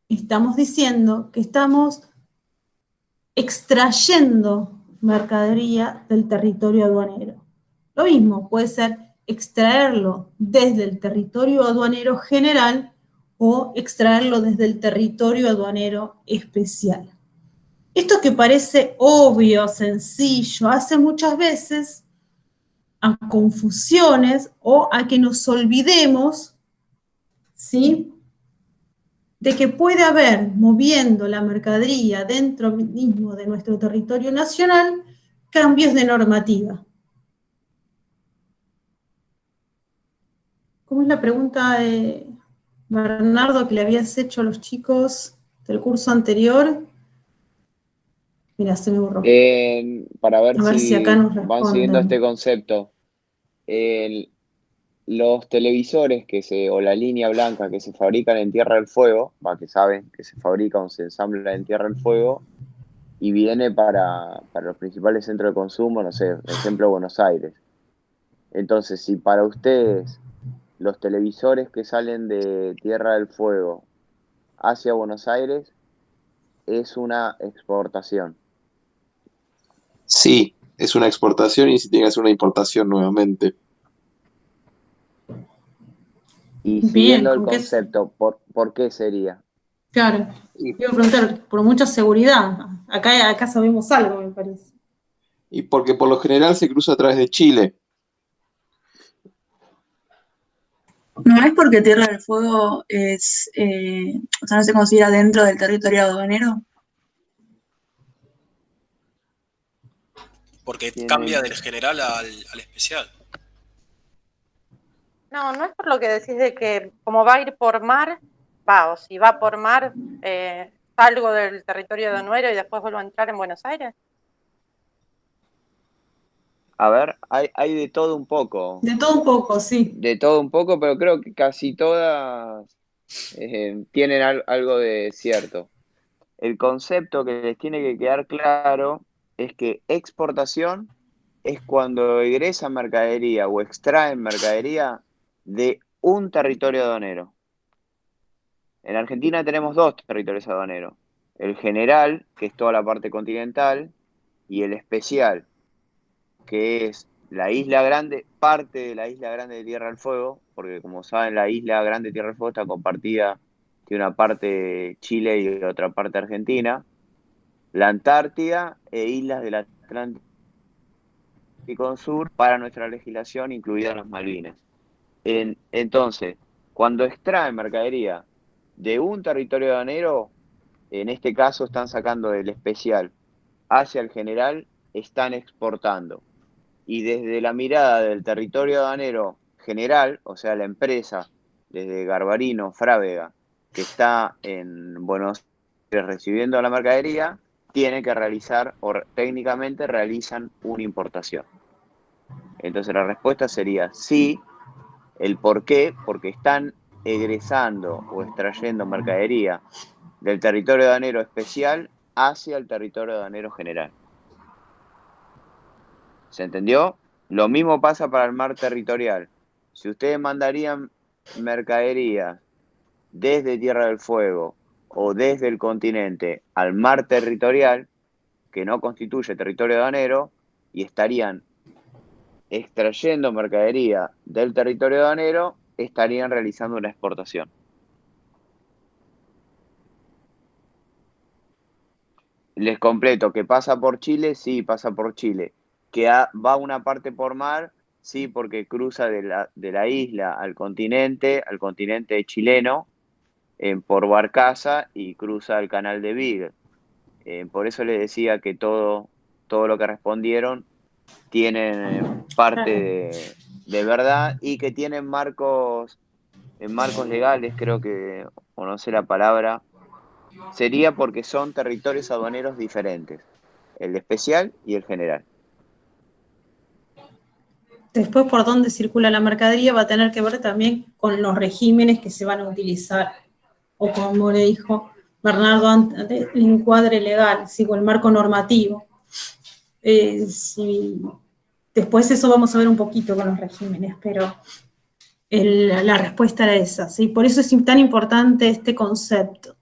estamos diciendo que estamos extrayendo mercadería del territorio aduanero. Lo mismo puede ser extraerlo desde el territorio aduanero general o extraerlo desde el territorio aduanero especial. Esto que parece obvio, sencillo, hace muchas veces a confusiones o a que nos olvidemos, ¿sí?, de que puede haber, moviendo la mercadería dentro mismo de nuestro territorio nacional, cambios de normativa. ¿Cómo es la pregunta de Bernardo que le habías hecho a los chicos del curso anterior? Mira, se me borró. Para ver A ver si acá si nos van siguiendo este responden. concepto. Los televisores o la línea blanca que se fabrican en Tierra del Fuego, que saben que se fabrican o se ensamblan en Tierra del Fuego, y viene para los principales centros de consumo, no sé, ejemplo Buenos Aires. Entonces, si para ustedes los televisores que salen de Tierra del Fuego hacia Buenos Aires es una exportación. Sí, es una exportación y si tiene que hacer una importación nuevamente. Y Bien, siguiendo el ¿con qué? concepto, ¿por qué sería? Claro, quiero preguntar, por mucha seguridad. Acá sabemos algo, me parece. Y porque por lo general se cruza a través de Chile. ¿No es porque Tierra del Fuego es, o sea, no se considera dentro del territorio aduanero? Porque Tiene- cambia del general al especial. No es por lo que decís de que como va a ir por mar, o si va por mar, salgo del territorio aduanero y después vuelvo a entrar en Buenos Aires. A ver, hay de todo un poco. De todo un poco, sí. De todo un poco, pero creo que casi todas tienen algo de cierto. El concepto que les tiene que quedar claro es que exportación es cuando egresan mercadería o extraen mercadería de un territorio aduanero. En Argentina tenemos dos territorios aduaneros. El general, que es toda la parte continental, y el especial, que es la Isla Grande, parte de la Isla Grande de Tierra del Fuego, porque como saben, la Isla Grande de Tierra del Fuego está compartida, tiene una parte Chile y otra parte Argentina, la Antártida e islas del Atlántico Sur para nuestra legislación, incluidas las Malvinas. Entonces, cuando extraen mercadería de un territorio aduanero, en este caso están sacando del especial hacia el general, están exportando. Y desde la mirada del territorio aduanero general, o sea, la empresa, desde Garbarino, Frávega, que está en Buenos Aires recibiendo la mercadería, tiene que realizar, o técnicamente realizan una importación. Entonces la respuesta sería sí. ¿El por qué? Porque están egresando o extrayendo mercadería del territorio aduanero especial hacia el territorio aduanero general. ¿Se entendió? Lo mismo pasa para el mar territorial. Si ustedes mandarían mercadería desde Tierra del Fuego o desde el continente al mar territorial, que no constituye territorio aduanero, y estarían extrayendo mercadería del territorio aduanero, estarían realizando una exportación. Les completo, ¿que pasa por Chile? Sí, pasa por Chile. ¿Que va una parte por mar? Sí, porque cruza de la isla al continente chileno, por barcaza, y cruza el canal de Beagle. Por eso les decía que todo lo que respondieron tienen parte de verdad, y que tienen marcos legales, creo que, o no sé la palabra, sería porque son territorios aduaneros diferentes, el especial y el general. Después, por dónde circula la mercadería va a tener que ver también con los regímenes que se van a utilizar, o como le dijo Bernardo antes, el encuadre legal, ¿sí? O el marco normativo. Después eso vamos a ver un poquito con los regímenes, pero la respuesta era esa, ¿sí? Por eso es tan importante este concepto,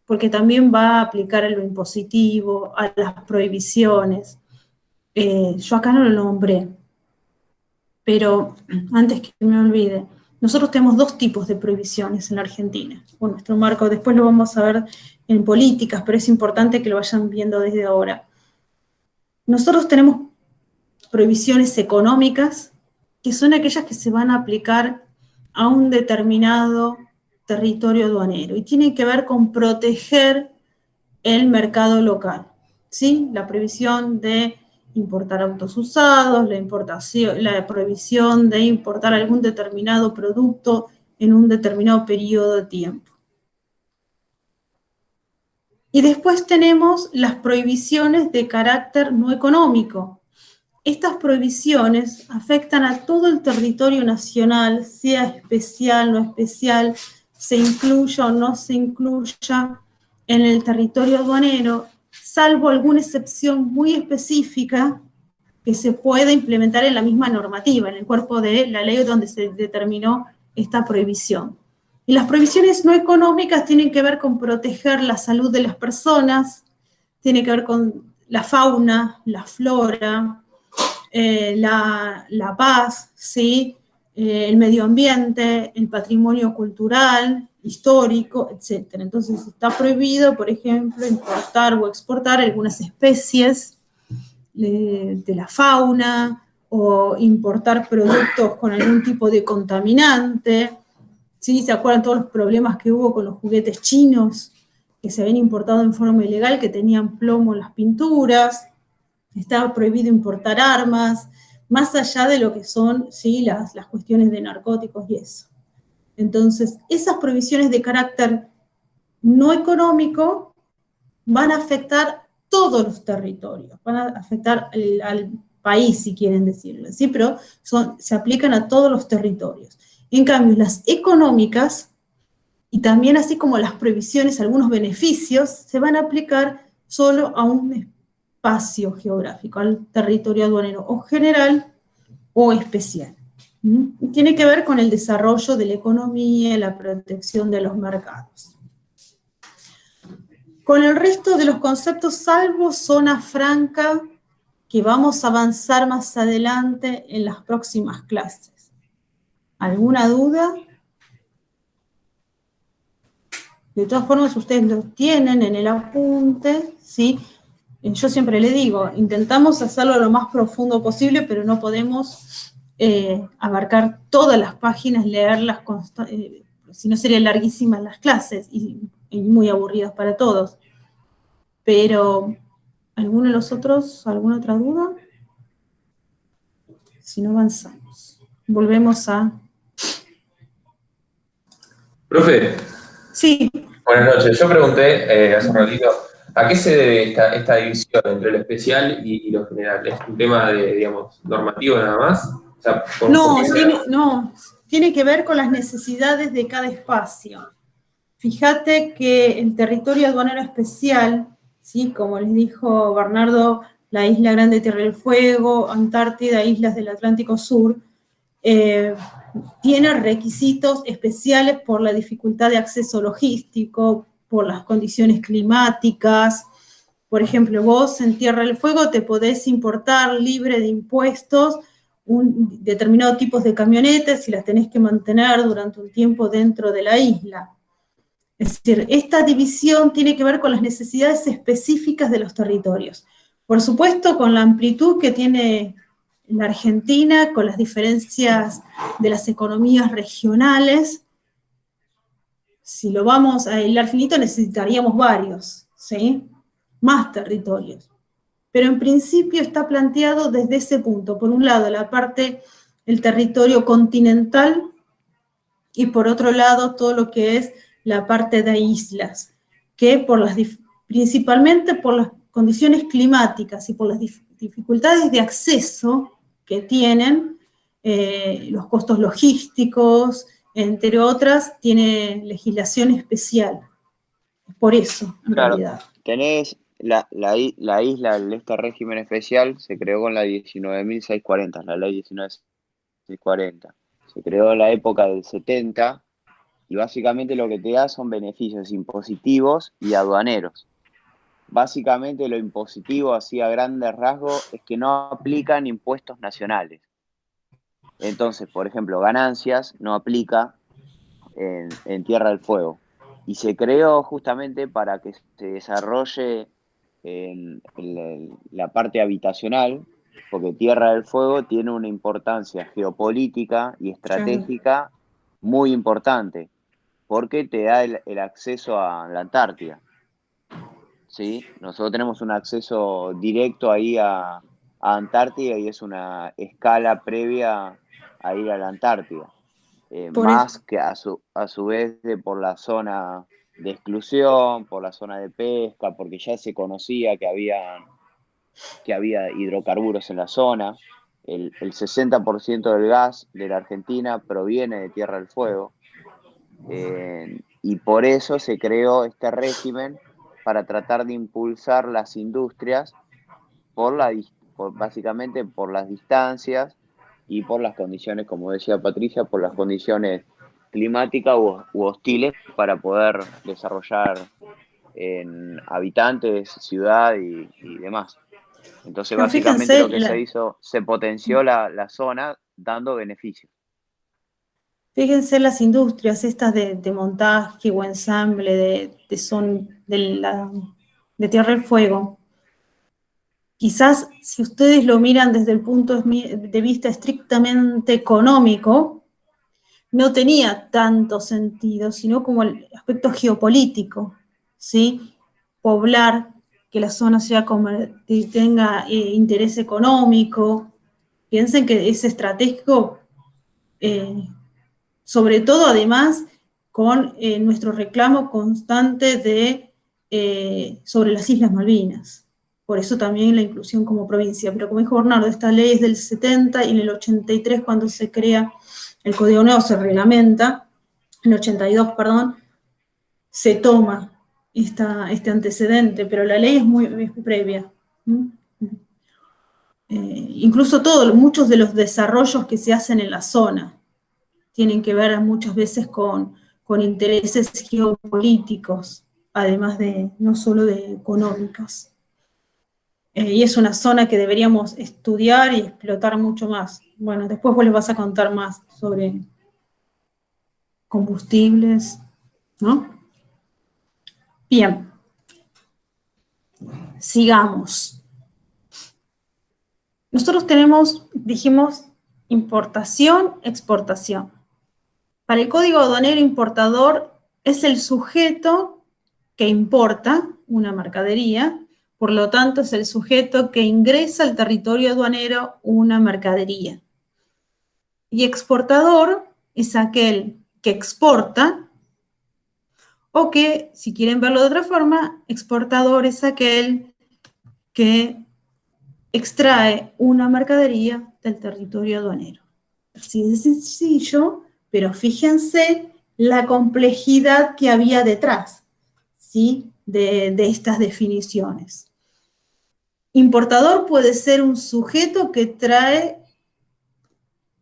porque también va a aplicar a lo impositivo, a las prohibiciones. Yo acá no lo nombré, pero antes que me olvide, nosotros tenemos 2 tipos de prohibiciones en la Argentina. Bueno, nuestro marco, después lo vamos a ver en políticas, pero es importante que lo vayan viendo desde ahora. Nosotros tenemos prohibiciones económicas, que son aquellas que se van a aplicar a un determinado territorio aduanero, y tienen que ver con proteger el mercado local, ¿sí? La prohibición de importar autos usados, la prohibición de importar algún determinado producto en un determinado periodo de tiempo. Y después tenemos las prohibiciones de carácter no económico. Estas prohibiciones afectan a todo el territorio nacional, sea especial, no especial, se incluya o no se incluya en el territorio aduanero, salvo alguna excepción muy específica que se pueda implementar en la misma normativa, en el cuerpo de la ley donde se determinó esta prohibición. Y las prohibiciones no económicas tienen que ver con proteger la salud de las personas, tiene que ver con la fauna, la flora, la paz, ¿sí? El medio ambiente, el patrimonio cultural, histórico, etc. Entonces está prohibido, por ejemplo, importar o exportar algunas especies de la fauna, o importar productos con algún tipo de contaminante. ¿Sí? ¿Se acuerdan todos los problemas que hubo con los juguetes chinos que se habían importado en forma ilegal, que tenían plomo en las pinturas? Estaba prohibido importar armas, más allá de lo que son, ¿sí? las cuestiones de narcóticos y eso. Entonces, esas prohibiciones de carácter no económico van a afectar todos los territorios, van a afectar al país, si quieren decirlo, ¿sí? Pero se aplican a todos los territorios. En cambio, las económicas, y también así como las prohibiciones, algunos beneficios, se van a aplicar solo a un espacio geográfico, al territorio aduanero o general o especial. Tiene que ver con el desarrollo de la economía y la protección de los mercados. Con el resto de los conceptos, salvo zona franca, que vamos a avanzar más adelante en las próximas clases. ¿Alguna duda? De todas formas, ustedes lo tienen en el apunte, ¿sí? Yo siempre le digo, intentamos hacerlo lo más profundo posible, pero no podemos abarcar todas las páginas, leerlas, si no serían larguísimas las clases y muy aburridas para todos. Pero, ¿alguno de los otros, alguna otra duda? Si no, avanzamos. Volvemos a... Profe, Sí. buenas noches. Yo pregunté hace un ratito, ¿a qué se debe esta división entre lo especial y lo general? ¿Es un tema de, digamos, normativo nada más? O sea, tiene que ver con las necesidades de cada espacio. Fíjate que el territorio aduanero especial, ¿sí? Como les dijo Bernardo, la Isla Grande de Tierra del Fuego, Antártida, islas del Atlántico Sur, tiene requisitos especiales por la dificultad de acceso logístico, por las condiciones climáticas. Por ejemplo, vos en Tierra del Fuego te podés importar libre de impuestos determinados tipos de camionetas y las tenés que mantener durante un tiempo dentro de la isla. Es decir, esta división tiene que ver con las necesidades específicas de los territorios. Por supuesto, con la amplitud que tiene la Argentina, con las diferencias de las economías regionales. Si lo vamos a hilar finito, necesitaríamos varios, ¿sí? Más territorios. Pero en principio está planteado desde ese punto. Por un lado, el territorio continental, y por otro lado, todo lo que es la parte de islas, que principalmente por las condiciones climáticas y por las dificultades de acceso que tienen, los costos logísticos, entre otras, tiene legislación especial. Por eso, en realidad. Tenés la isla, este régimen especial, se creó con la 19.640, la ley 19.640. Se creó en la época del 70 y básicamente lo que te da son beneficios impositivos y aduaneros. Básicamente lo impositivo, así a grandes rasgos, es que no aplican impuestos nacionales. Entonces, por ejemplo, ganancias no aplica en Tierra del Fuego. Y se creó justamente para que se desarrolle en la parte habitacional, porque Tierra del Fuego tiene una importancia geopolítica y estratégica muy importante, porque te da el acceso a la Antártida. ¿Sí? Nosotros tenemos un acceso directo ahí a Antártida y es una escala previa a ir a la Antártida. Más que a su vez por la zona de exclusión, por la zona de pesca, porque ya se conocía que había hidrocarburos en la zona. El 60% del gas de la Argentina proviene de Tierra del Fuego. Y por eso se creó este régimen para tratar de impulsar las industrias básicamente por las distancias y por las condiciones, como decía Patricia, por las condiciones climáticas u hostiles para poder desarrollar en habitantes, ciudad y demás. Entonces, básicamente lo que se hizo, se potenció la zona dando beneficios. Fíjense las industrias estas de montaje o ensamble de Tierra del Fuego. Quizás si ustedes lo miran desde el punto de vista estrictamente económico, no tenía tanto sentido, sino como el aspecto geopolítico, ¿sí? Poblar, que la zona tenga interés económico. Piensen que es estratégico, sobre todo además con nuestro reclamo constante sobre las Islas Malvinas. Por eso también la inclusión como provincia. Pero como dijo Bernardo, esta ley es del 70 y en el 83 cuando se crea el Código Nuevo se reglamenta, en el 82, perdón, se toma este antecedente, pero la ley es muy previa. Incluso muchos de los desarrollos que se hacen en la zona tienen que ver muchas veces con intereses geopolíticos, además de no solo de económicos. Y es una zona que deberíamos estudiar y explotar mucho más. Bueno, después vos les vas a contar más sobre combustibles, ¿no? Bien. Sigamos. Nosotros dijimos, importación, exportación. Para el Código Aduanero, importador es el sujeto que importa una mercadería, por lo tanto es el sujeto que ingresa al territorio aduanero una mercadería. Y exportador es aquel que exporta, o que, si quieren verlo de otra forma, exportador es aquel que extrae una mercadería del territorio aduanero. Así de sencillo, pero fíjense la complejidad que había detrás, ¿sí? de estas definiciones. Importador puede ser un sujeto que trae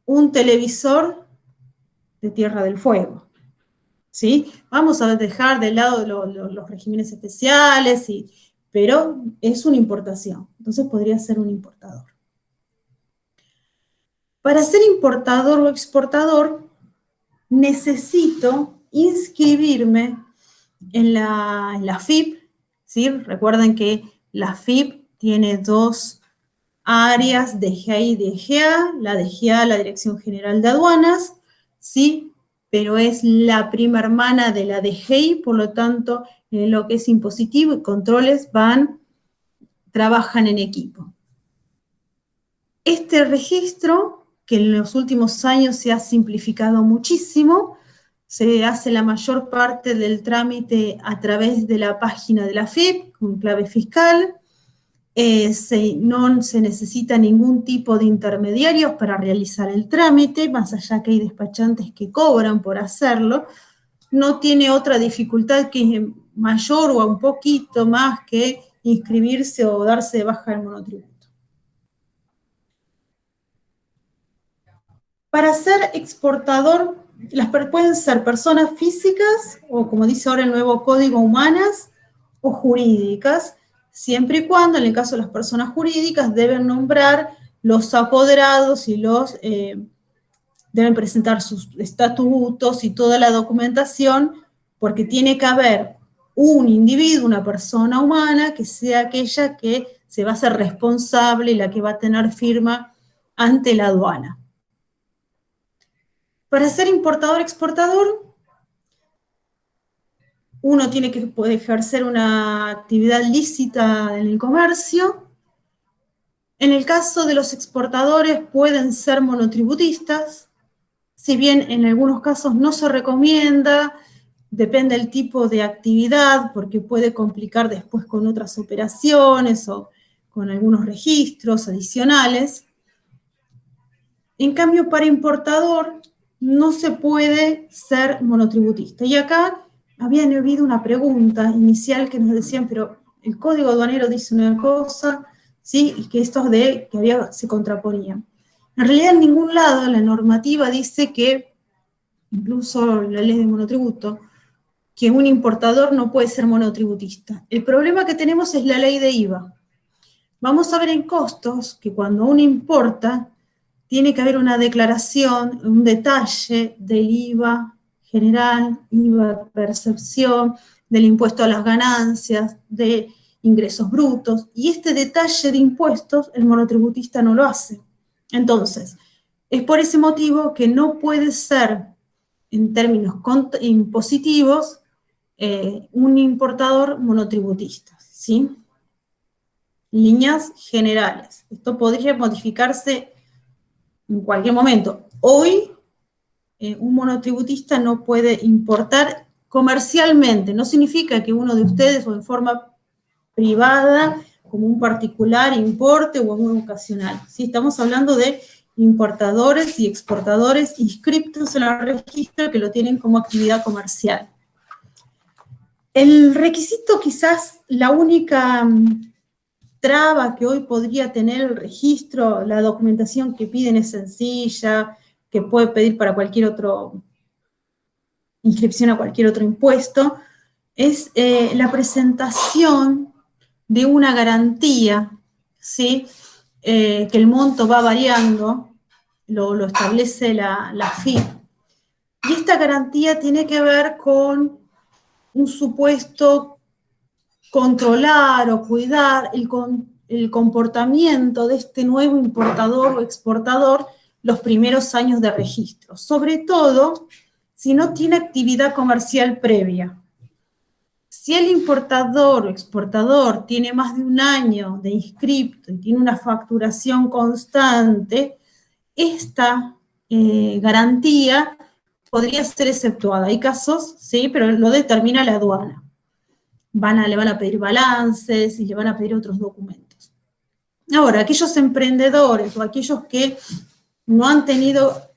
un televisor de Tierra del Fuego, ¿sí? Vamos a dejar de lado los regímenes especiales, pero es una importación, entonces podría ser un importador. Para ser importador o exportador, necesito inscribirme en la AFIP, ¿sí? Recuerden que la AFIP tiene dos áreas, DGA y DGA. La DGA, la Dirección General de Aduanas, ¿sí? Pero es la prima hermana de la DGI, por lo tanto, en lo que es impositivo y controles trabajan en equipo. Este registro, que en los últimos años se ha simplificado muchísimo, se hace la mayor parte del trámite a través de la página de la AFIP, con clave fiscal. No se necesita ningún tipo de intermediarios para realizar el trámite, más allá que hay despachantes que cobran por hacerlo. No tiene otra dificultad que es mayor o un poquito más que inscribirse o darse de baja el monotributo. Para ser exportador, pueden ser personas físicas o, como dice ahora el nuevo código, humanas o jurídicas, siempre y cuando, en el caso de las personas jurídicas, deben nombrar los apoderados y deben presentar sus estatutos y toda la documentación, porque tiene que haber un individuo, una persona humana, que sea aquella que se va a hacer responsable y la que va a tener firma ante la aduana. Para ser importador-exportador, uno tiene que poder ejercer una actividad lícita en el comercio. En el caso de los exportadores pueden ser monotributistas, si bien en algunos casos no se recomienda, depende del tipo de actividad, porque puede complicar después con otras operaciones o con algunos registros adicionales. En cambio, para importador no se puede ser monotributista. Y acá habían habido una pregunta inicial que nos decían, pero el Código Aduanero dice una cosa, ¿sí? Y que estos se contraponían. En realidad, en ningún lado la normativa dice que, incluso la ley de monotributo, que un importador no puede ser monotributista. El problema que tenemos es la ley de IVA. Vamos a ver en costos que cuando uno importa, tiene que haber una declaración, un detalle del IVA general, IVA percepción, del impuesto a las ganancias, de ingresos brutos, y este detalle de impuestos el monotributista no lo hace. Entonces, es por ese motivo que no puede ser, en términos impositivos, un importador monotributista, ¿sí? Líneas generales. Esto podría modificarse en cualquier momento. Hoy, un monotributista no puede importar comercialmente. No significa que uno de ustedes o en forma privada, como un particular, importe o en un ocasional. ¿Sí? Estamos hablando de importadores y exportadores inscritos en el registro que lo tienen como actividad comercial. El requisito, quizás la única traba que hoy podría tener el registro, la documentación que piden es sencilla, que puede pedir para cualquier otro, inscripción a cualquier otro impuesto, es la presentación de una garantía, ¿sí? Que el monto va variando, lo establece la AFIP. Y esta garantía tiene que ver con un supuesto controlar o cuidar el comportamiento de este nuevo importador o exportador los primeros años de registro, sobre todo si no tiene actividad comercial previa. Si el importador o exportador tiene más de un año de inscripto y tiene una facturación constante, esta garantía podría ser exceptuada. Hay casos, sí, pero lo determina la aduana. Le van a pedir balances y le van a pedir otros documentos. Ahora, aquellos emprendedores o aquellos que no han tenido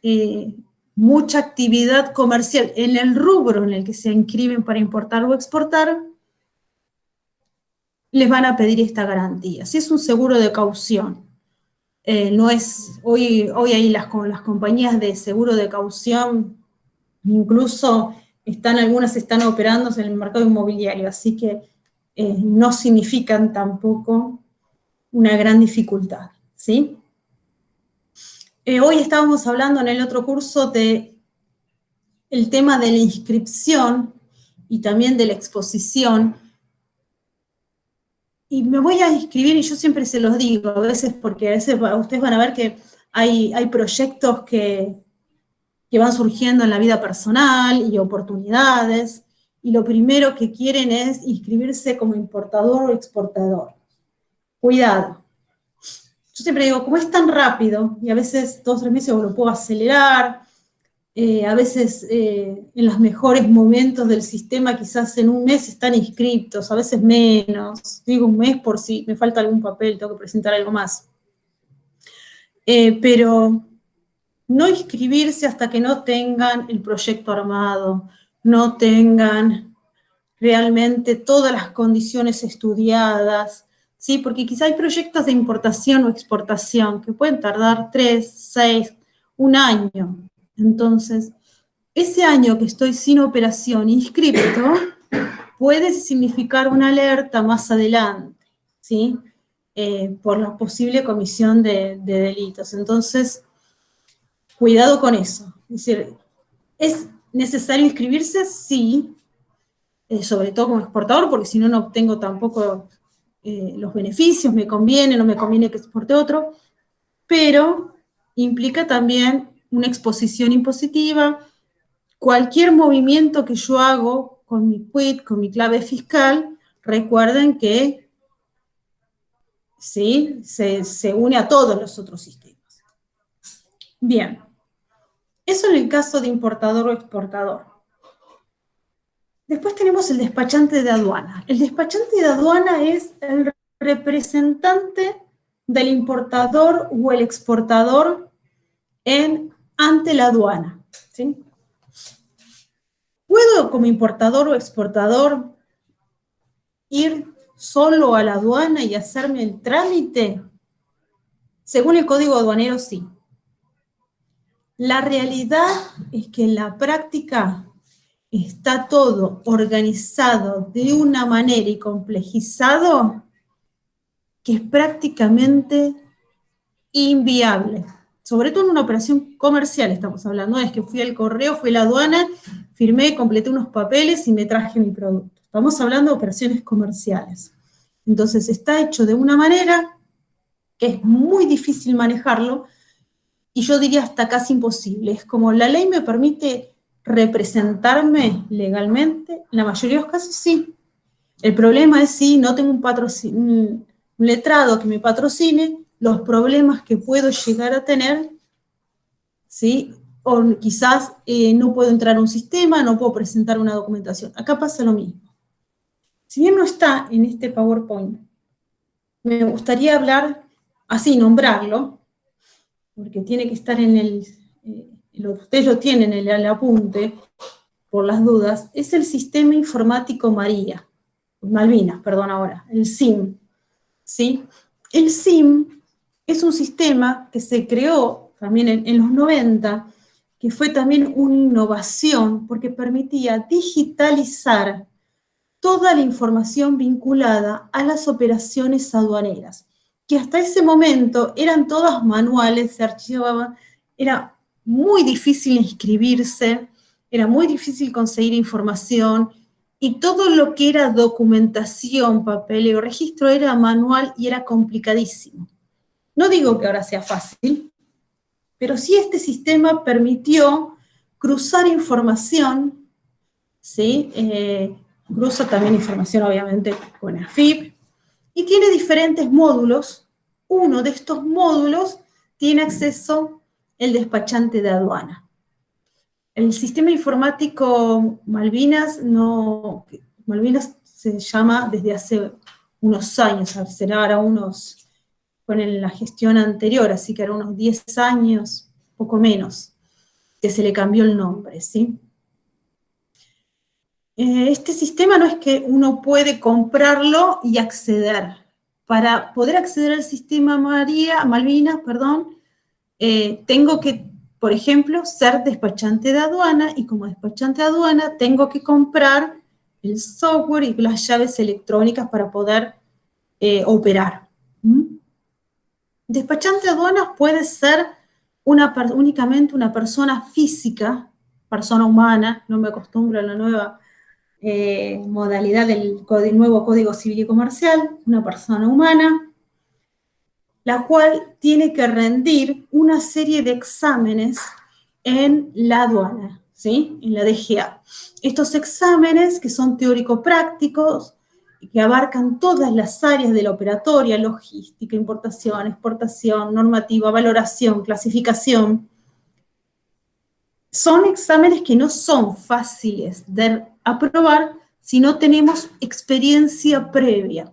mucha actividad comercial en el rubro en el que se inscriben para importar o exportar, les van a pedir esta garantía. Si es un seguro de caución, no es, hoy ahí las compañías de seguro de caución, incluso algunas están operando en el mercado inmobiliario, así que no significan tampoco una gran dificultad, ¿sí? Hoy estábamos hablando en el otro curso de el tema de la inscripción y también de la exposición. Y me voy a inscribir, y yo siempre se los digo, a veces, porque a veces ustedes van a ver que hay proyectos que van surgiendo en la vida personal y oportunidades, y lo primero que quieren es inscribirse como importador o exportador. Cuidado. Yo siempre digo, como es tan rápido, y a veces 2 o 3 meses lo puedo acelerar, a veces en los mejores momentos del sistema quizás en un mes están inscriptos, a veces menos, digo un mes por si me falta algún papel, tengo que presentar algo más. Pero no inscribirse hasta que no tengan el proyecto armado, no tengan realmente todas las condiciones estudiadas, ¿sí? Porque quizá hay proyectos de importación o exportación que pueden tardar 3, 6, 1 año. Entonces, ese año que estoy sin operación inscripto puede significar una alerta más adelante, ¿sí? Por la posible comisión de delitos. Entonces, cuidado con eso. Es decir, ¿es necesario inscribirse? Sí, sobre todo como exportador, porque si no, no obtengo tampoco los beneficios, me conviene, no me conviene que exporte otro, pero implica también una exposición impositiva. Cualquier movimiento que yo hago con mi quit, con mi clave fiscal, recuerden que ¿sí? se une a todos los otros sistemas. Bien, eso en el caso de importador o exportador. Después tenemos el despachante de aduana. El despachante de aduana es el representante del importador o el exportador ante la aduana, ¿sí? ¿Puedo como importador o exportador ir solo a la aduana y hacerme el trámite? Según el Código Aduanero, sí. La realidad es que en la práctica está todo organizado de una manera y complejizado que es prácticamente inviable. Sobre todo en una operación comercial estamos hablando, no es que fui al correo, fui a la aduana, firmé, completé unos papeles y me traje mi producto. Estamos hablando de operaciones comerciales. Entonces está hecho de una manera que es muy difícil manejarlo, y yo diría hasta casi imposible. Es como la ley me permite representarme legalmente, en la mayoría de los casos sí. El problema es si no tengo un letrado que me patrocine, los problemas que puedo llegar a tener, ¿sí? O quizás no puedo entrar a un sistema, no puedo presentar una documentación. Acá pasa lo mismo. Si bien no está en este PowerPoint, me gustaría hablar, así nombrarlo, porque tiene que estar ustedes lo tienen en el apunte, por las dudas, es el Sistema Informático Malvinas, el SIM, ¿sí? El SIM es un sistema que se creó también en los 90, que fue también una innovación, porque permitía digitalizar toda la información vinculada a las operaciones aduaneras, que hasta ese momento eran todas manuales, se archivaban, era muy difícil inscribirse, era muy difícil conseguir información, y todo lo que era documentación, papeleo, registro era manual y era complicadísimo. No digo que ahora sea fácil, pero sí este sistema permitió cruzar información, ¿sí? Cruza también información, obviamente, con AFIP, y tiene diferentes módulos. Uno de estos módulos tiene acceso el despachante de aduana. El sistema informático Malvinas se llama desde hace unos años, será ahora con la gestión anterior, así que eran unos 10 años, poco menos, que se le cambió el nombre, ¿sí? Este sistema no es que uno puede comprarlo y acceder. Para poder acceder al sistema Malvinas, tengo que, por ejemplo, ser despachante de aduana, y como despachante de aduana tengo que comprar el software y las llaves electrónicas para poder operar. Despachante de aduanas puede ser únicamente una persona física, persona humana, no me acostumbro a la nueva modalidad del nuevo Código Civil y Comercial, una persona humana, la cual tiene que rendir una serie de exámenes en la aduana, ¿sí? En la DGA. Estos exámenes, que son teórico-prácticos, que abarcan todas las áreas de la operatoria, logística, importación, exportación, normativa, valoración, clasificación, son exámenes que no son fáciles de aprobar si no tenemos experiencia previa.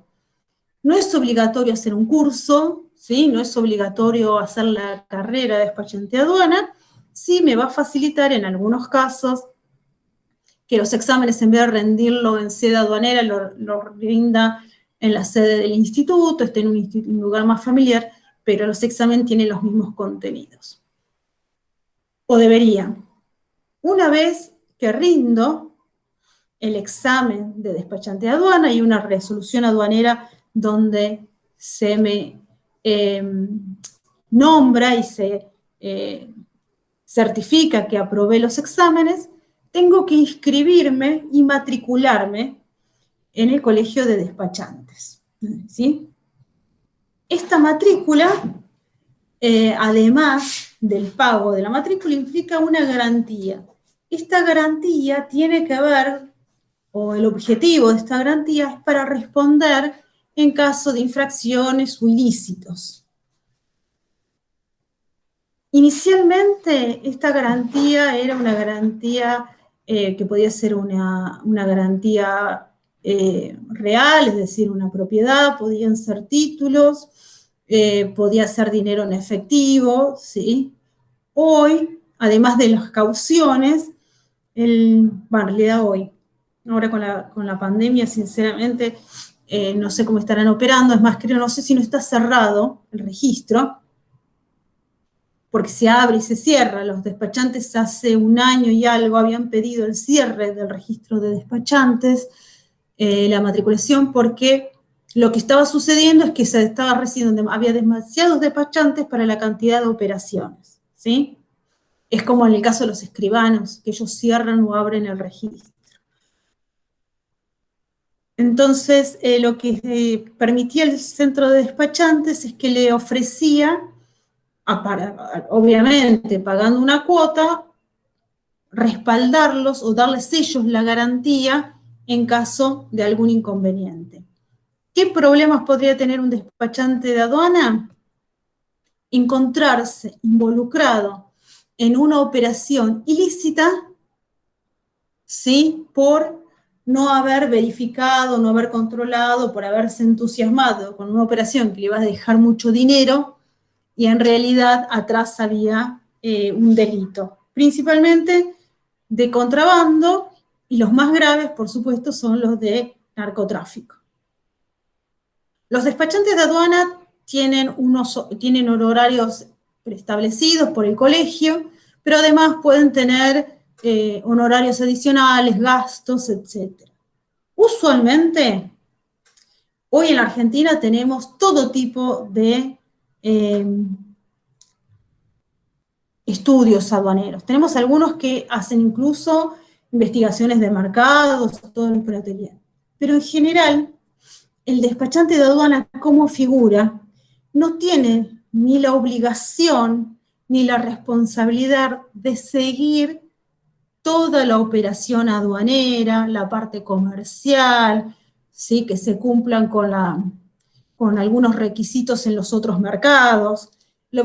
No es obligatorio hacer un curso, ¿sí? No es obligatorio hacer la carrera de despachante de aduana, sí me va a facilitar en algunos casos que los exámenes, en vez de rendirlo en sede aduanera, lo rinda en la sede del instituto, esté en un lugar más familiar, pero los exámenes tienen los mismos contenidos. O deberían. Una vez que rindo el examen de despachante de aduana y una resolución aduanera donde se me nombra y se certifica que aprobé los exámenes, tengo que inscribirme y matricularme en el colegio de despachantes, ¿sí? Esta matrícula, además del pago de la matrícula, implica una garantía. Esta garantía tiene que ver, o el objetivo de esta garantía es para responder en caso de infracciones o ilícitos. Inicialmente, esta garantía era una garantía que podía ser una garantía real, es decir, una propiedad, podían ser títulos, podía ser dinero en efectivo, ¿sí? Hoy, además de las cauciones, en realidad hoy, ahora con la pandemia, sinceramente, no sé cómo estarán operando, es más, creo, no sé si no está cerrado el registro, porque se abre y se cierra. Los despachantes hace un año y algo habían pedido el cierre del registro de despachantes, la matriculación, porque lo que estaba sucediendo es que se estaba recibiendo, había demasiados despachantes para la cantidad de operaciones, ¿sí? Es como en el caso de los escribanos, que ellos cierran o abren el registro. Entonces, lo que permitía el centro de despachantes es que le ofrecía, obviamente pagando una cuota, respaldarlos o darles ellos la garantía en caso de algún inconveniente. ¿Qué problemas podría tener un despachante de aduana? Encontrarse involucrado en una operación ilícita, ¿sí? Por no haber verificado, no haber controlado, por haberse entusiasmado con una operación que le iba a dejar mucho dinero y en realidad atrás había un delito, principalmente de contrabando, y los más graves, por supuesto, son los de narcotráfico. Los despachantes de aduana tienen horarios preestablecidos por el colegio, pero además pueden tener honorarios adicionales, gastos, etc. Usualmente, hoy en la Argentina tenemos todo tipo de estudios aduaneros. Tenemos algunos que hacen incluso investigaciones de mercados, todo el atelier. Pero en general, el despachante de aduana como figura no tiene ni la obligación ni la responsabilidad de seguir toda la operación aduanera, la parte comercial, ¿sí? Que se cumplan con algunos requisitos en los otros mercados. La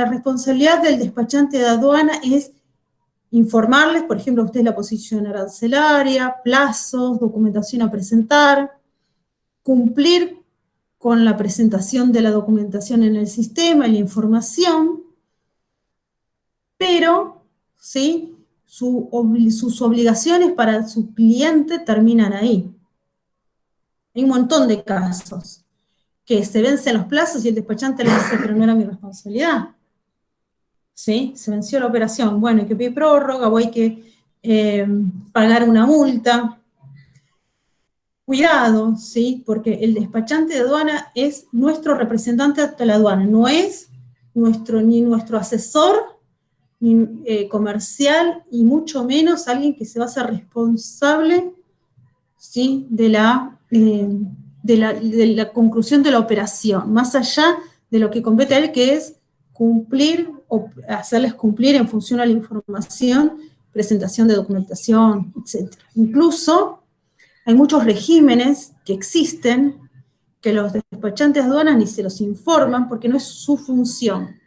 responsabilidad del despachante de aduana es informarles, por ejemplo, a ustedes la posición arancelaria, plazos, documentación a presentar, cumplir con la presentación de la documentación en el sistema y la información, pero, ¿sí? Sus obligaciones para su cliente terminan ahí. Hay un montón de casos que se vencen los plazos y el despachante le dice, pero no era mi responsabilidad. ¿Sí? Se venció la operación. Bueno, hay que pedir prórroga o hay que pagar una multa. Cuidado, ¿sí? Porque el despachante de aduana es nuestro representante ante la aduana, no es ni nuestro asesor comercial y mucho menos alguien que se va a hacer responsable, ¿sí? de la conclusión de la operación, más allá de lo que compete a él, que es cumplir o hacerles cumplir en función a la información, presentación de documentación, etc. Incluso hay muchos regímenes que existen que los despachantes de aduanas ni se los informan porque no es su función.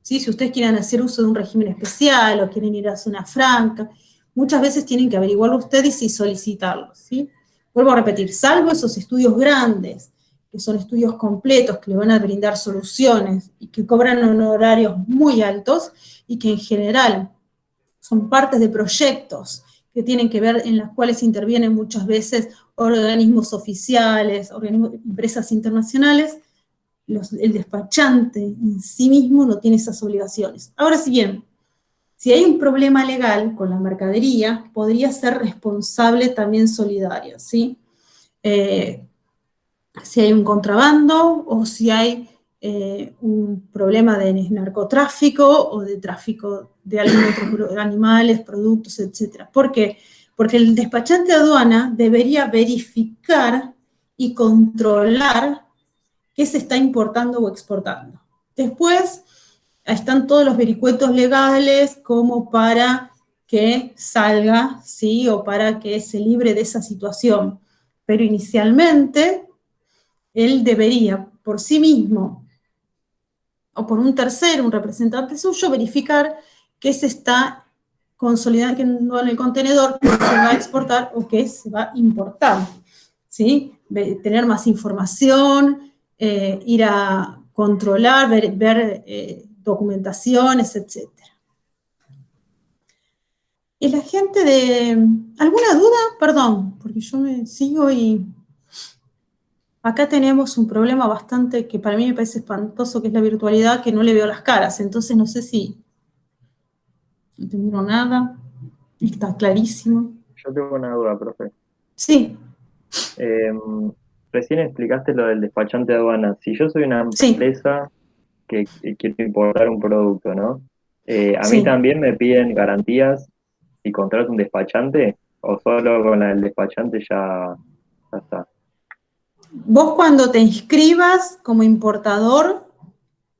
¿Sí? Si ustedes quieren hacer uso de un régimen especial o quieren ir a zona franca, muchas veces tienen que averiguarlo ustedes y solicitarlo. ¿Sí? Vuelvo a repetir, salvo esos estudios grandes, que son estudios completos, que le van a brindar soluciones y que cobran honorarios muy altos y que en general son partes de proyectos que tienen que ver, en las cuales intervienen muchas veces organismos oficiales, empresas internacionales, el despachante en sí mismo no tiene esas obligaciones. Ahora, si bien, si hay un problema legal con la mercadería, podría ser responsable también solidario, ¿sí? Si hay un contrabando o si hay un problema de narcotráfico o de tráfico de algún otro animales, productos, etc. ¿Por qué? Porque el despachante de aduana debería verificar y controlar qué se está importando o exportando. Después están todos los vericuetos legales como para que salga, ¿sí? O para que se libre de esa situación. Pero inicialmente, él debería, por sí mismo, o por un tercero, un representante suyo, verificar que se está consolidando en el contenedor, que se va a exportar o que se va a importar. ¿Sí? Tener más información, ir a controlar, ver documentaciones, etc. Y la gente de... ¿Alguna duda? Perdón, porque yo me sigo y... Acá tenemos un problema bastante que para mí me parece espantoso, que es la virtualidad, que no le veo las caras. Entonces no sé si... No te miro nada. Está clarísimo. Yo tengo una duda, profe. Sí. Recién explicaste lo del despachante de aduanas. Si yo soy una empresa que quiero importar un producto, ¿no? ¿A mí también me piden garantías si contrato un despachante? ¿O solo con el despachante ya está? Vos cuando te inscribas como importador,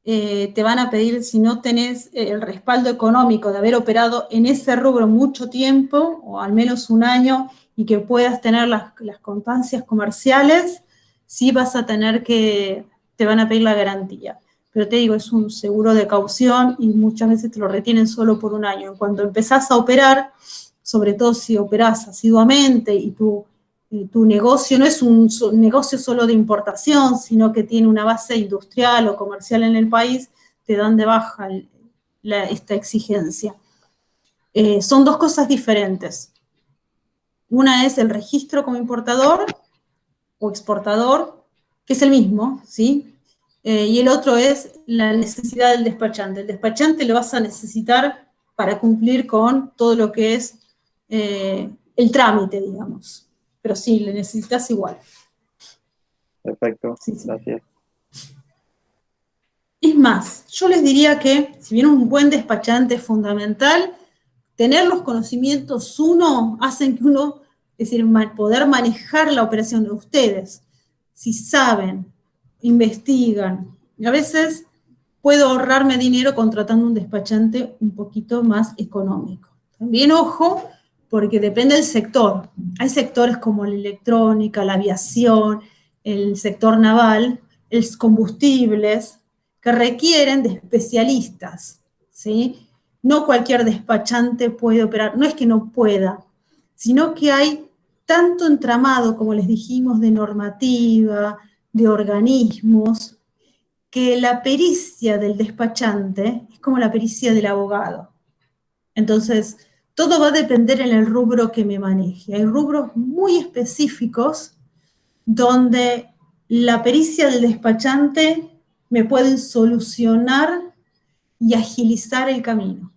te van a pedir, si no tenés el respaldo económico de haber operado en ese rubro mucho tiempo, o al menos un año, y que puedas tener las constancias comerciales, sí vas a tener que, te van a pedir la garantía. Pero te digo, es un seguro de caución y muchas veces te lo retienen solo por un año. En cuanto empezás a operar, sobre todo si operás asiduamente y tu negocio no es un negocio solo de importación, sino que tiene una base industrial o comercial en el país, te dan de baja esta exigencia. Son dos cosas diferentes. Una es el registro como importador o exportador, que es el mismo, ¿sí? Y el otro es la necesidad del despachante. El despachante lo vas a necesitar para cumplir con todo lo que es el trámite, digamos. Pero sí, le necesitas igual. Perfecto, gracias. Es más, yo les diría que, si bien un buen despachante es fundamental, tener los conocimientos hacen que uno, es decir, poder manejar la operación de ustedes. Si saben, investigan, y a veces puedo ahorrarme dinero contratando un despachante un poquito más económico. También ojo, porque depende del sector. Hay sectores como la electrónica, la aviación, el sector naval, los combustibles, que requieren de especialistas, ¿sí? No cualquier despachante puede operar, no es que no pueda, sino que hay tanto entramado, como les dijimos, de normativa, de organismos, que la pericia del despachante es como la pericia del abogado. Entonces, todo va a depender en el rubro que me maneje. Hay rubros muy específicos donde la pericia del despachante me puede solucionar y agilizar el camino.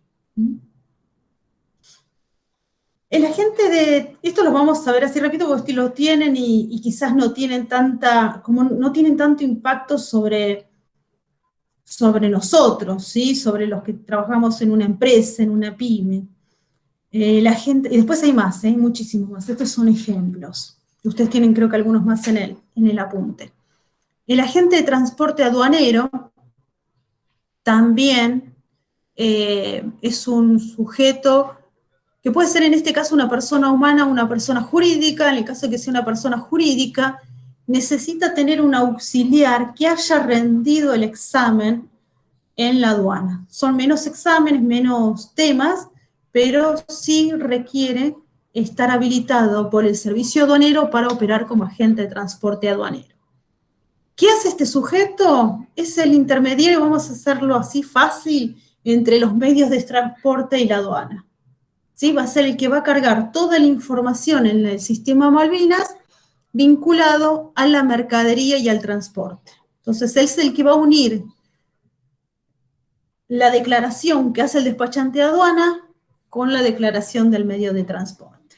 El agente de, esto lo vamos a ver así rápido porque lo tienen y quizás no tienen no tienen tanto impacto sobre nosotros, ¿sí? Sobre los que trabajamos en una empresa, en una pyme. La gente, y después hay más, muchísimos más. Estos son ejemplos. Ustedes tienen creo que algunos más en el apunte. El agente de transporte aduanero también es un sujeto que puede ser en este caso una persona humana o una persona jurídica. En el caso de que sea una persona jurídica, necesita tener un auxiliar que haya rendido el examen en la aduana. Son menos exámenes, menos temas, pero sí requiere estar habilitado por el servicio aduanero para operar como agente de transporte aduanero. ¿Qué hace este sujeto? Es el intermediario, vamos a hacerlo así fácil, entre los medios de transporte y la aduana. ¿Sí? Va a ser el que va a cargar toda la información en el sistema Malvinas vinculado a la mercadería y al transporte. Entonces, él es el que va a unir la declaración que hace el despachante de aduana con la declaración del medio de transporte.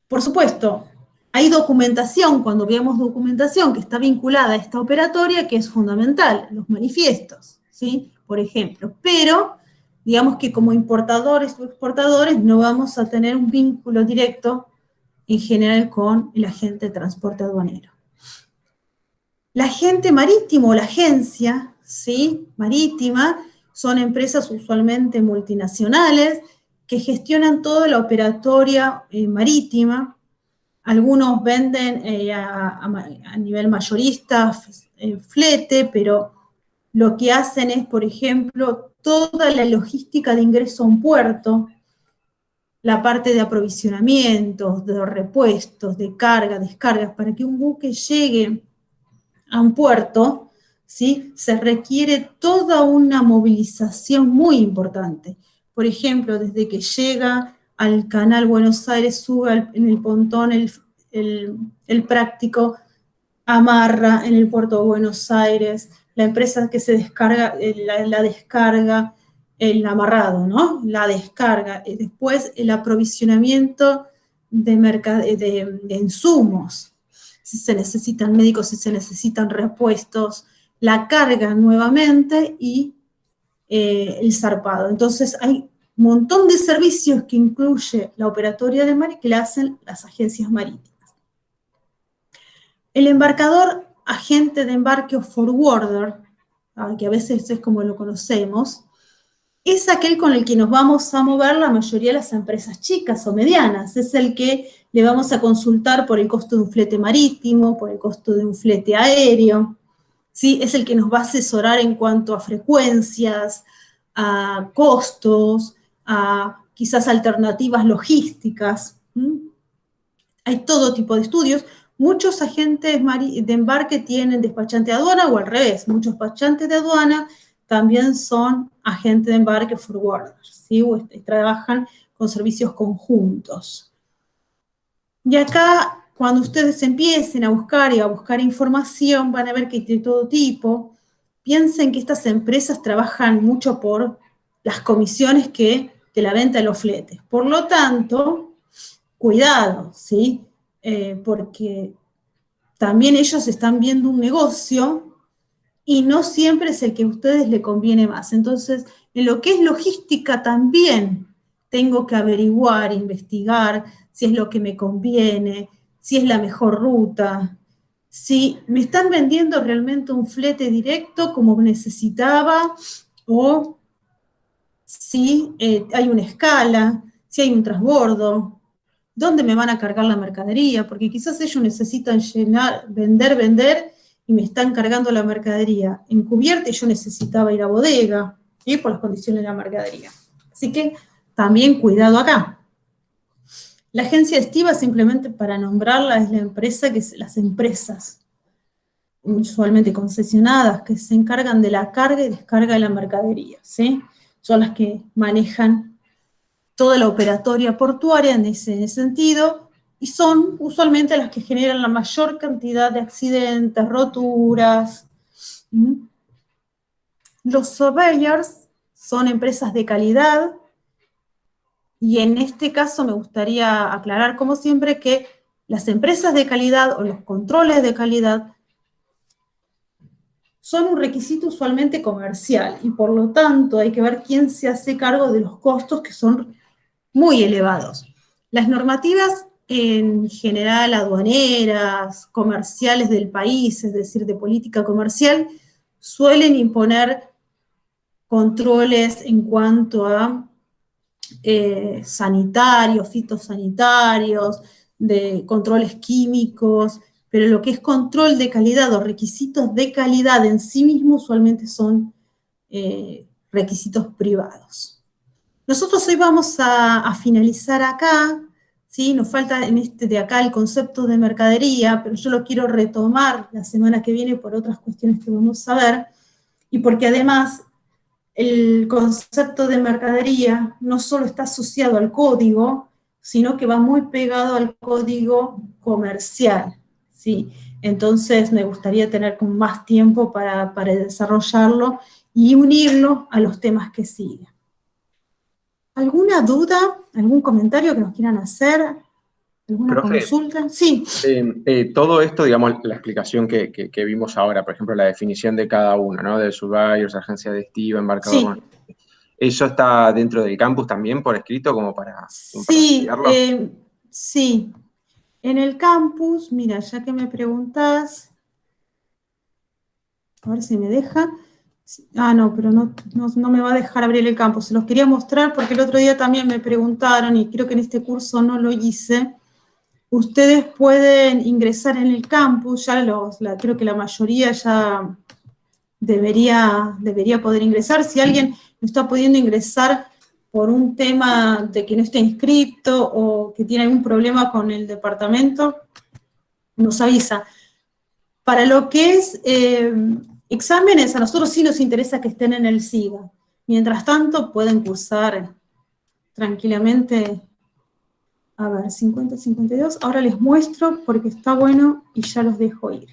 Por supuesto, hay documentación, cuando veamos documentación que está vinculada a esta operatoria, que es fundamental, los manifiestos, ¿sí? Por ejemplo, pero digamos que como importadores o exportadores no vamos a tener un vínculo directo en general con el agente de transporte aduanero. La agente marítimo o la agencia, ¿sí? Marítima, son empresas usualmente multinacionales que gestionan toda la operatoria marítima. Algunos venden a nivel mayorista flete, pero lo que hacen es, por ejemplo, toda la logística de ingreso a un puerto, la parte de aprovisionamientos, de repuestos, de carga, descargas, para que un buque llegue a un puerto, ¿sí? Se requiere toda una movilización muy importante. Por ejemplo, desde que llega al canal Buenos Aires, sube en el pontón el práctico, amarra en el puerto de Buenos Aires, la empresa que se descarga, la descarga, el amarrado, ¿no? La descarga, y después el aprovisionamiento de insumos, si se necesitan médicos, si se necesitan repuestos, la carga nuevamente y el zarpado. Entonces hay un montón de servicios que incluye la operatoria de mar y que la hacen las agencias marítimas. El embarcador, agente de embarque o forwarder, que a veces es como lo conocemos, es aquel con el que nos vamos a mover la mayoría de las empresas chicas o medianas. Es el que le vamos a consultar por el costo de un flete marítimo, por el costo de un flete aéreo, ¿sí? Es el que nos va a asesorar en cuanto a frecuencias, a costos, a quizás alternativas logísticas. Hay todo tipo de estudios. Muchos agentes de embarque tienen despachante de aduana o al revés. Muchos despachantes de aduana también son agentes de embarque forwarders, ¿sí? O trabajan con servicios conjuntos. Y acá, cuando ustedes empiecen a buscar y a buscar información, van a ver que hay de todo tipo. Piensen que estas empresas trabajan mucho por las comisiones de la venta de los fletes. Por lo tanto, cuidado, ¿sí? Porque también ellos están viendo un negocio y no siempre es el que a ustedes les conviene más. Entonces, en lo que es logística también tengo que averiguar, investigar si es lo que me conviene, si es la mejor ruta. si me están vendiendo realmente un flete directo como necesitaba, o si hay una escala, si hay un transbordo, dónde me van a cargar la mercadería, porque quizás ellos necesitan vender, y me están cargando la mercadería encubierta y yo necesitaba ir a bodega, ¿sí? Por las condiciones de la mercadería. Así que también cuidado acá. La agencia estiva, simplemente para nombrarla, es la empresa las empresas, usualmente concesionadas, que se encargan de la carga y descarga de la mercadería, ¿sí? Son las que manejan toda la operatoria portuaria en ese sentido, y son usualmente las que generan la mayor cantidad de accidentes, roturas. Los surveyors son empresas de calidad, y en este caso me gustaría aclarar, como siempre, que las empresas de calidad o los controles de calidad son un requisito usualmente comercial, y por lo tanto hay que ver quién se hace cargo de los costos, que son muy elevados. Las normativas en general aduaneras, comerciales del país, es decir, de política comercial, suelen imponer controles en cuanto a sanitarios, fitosanitarios, de controles químicos, pero lo que es control de calidad o requisitos de calidad en sí mismos usualmente son requisitos privados. Nosotros hoy vamos a finalizar acá, ¿sí? Nos falta en este de acá el concepto de mercadería, pero yo lo quiero retomar la semana que viene por otras cuestiones que vamos a ver, y porque además el concepto de mercadería no solo está asociado al código, sino que va muy pegado al código comercial, ¿sí? Entonces me gustaría tener con más tiempo para desarrollarlo y unirlo a los temas que siguen. ¿Alguna duda? ¿Algún comentario que nos quieran hacer? ¿Alguna Profe, consulta? Sí. todo esto, digamos, la explicación que vimos ahora, por ejemplo, la definición de cada uno, ¿no? De surveyors, agencia de estiva, embarcador. Sí. ¿Eso está dentro del campus también por escrito como para Sí, estudiarlo? sí. En el campus, mira, ya que me preguntás, a ver si me deja. Ah, no, pero no me va a dejar abrir el campus. Se los quería mostrar porque el otro día también me preguntaron, y creo que en este curso no lo hice. Ustedes pueden ingresar en el campus, ya creo que la mayoría ya debería poder ingresar. Si alguien no está pudiendo ingresar por un tema de que no está inscrito o que tiene algún problema con el departamento, nos avisa. Para lo que es exámenes, a nosotros sí nos interesa que estén en el SIGA. Mientras tanto, pueden cursar tranquilamente. A ver, 50, 52. Ahora les muestro porque está bueno y ya los dejo ir.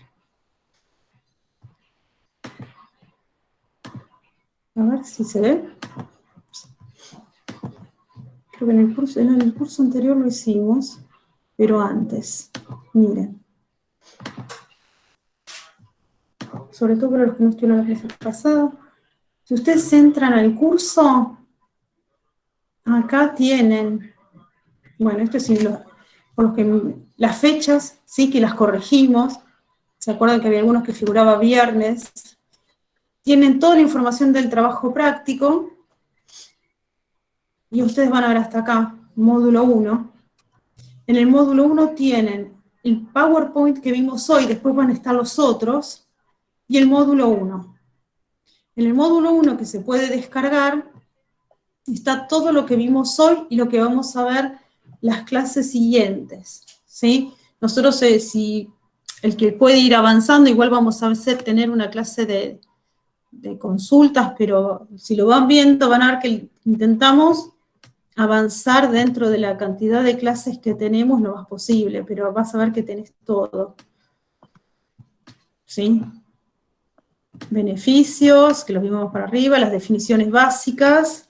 A ver si se ve. Creo que en el curso anterior lo hicimos, pero antes. Miren. Sobre todo para los que no estuvieron en la clase pasada. Si ustedes entran al curso, acá tienen, bueno, esto es por los que las fechas, sí, que las corregimos. ¿Se acuerdan que había algunos que figuraba viernes? Tienen toda la información del trabajo práctico, y ustedes van a ver hasta acá, módulo 1. En el módulo 1 tienen el PowerPoint que vimos hoy, después van a estar los otros, y el módulo 1. En el módulo 1, que se puede descargar, está todo lo que vimos hoy y lo que vamos a ver las clases siguientes, ¿sí? Nosotros, si el que puede ir avanzando, igual vamos a tener una clase de consultas, pero si lo van viendo, van a ver que intentamos avanzar dentro de la cantidad de clases que tenemos lo más posible, pero vas a ver que tenés todo, ¿sí? Beneficios, que los vimos para arriba, las definiciones básicas,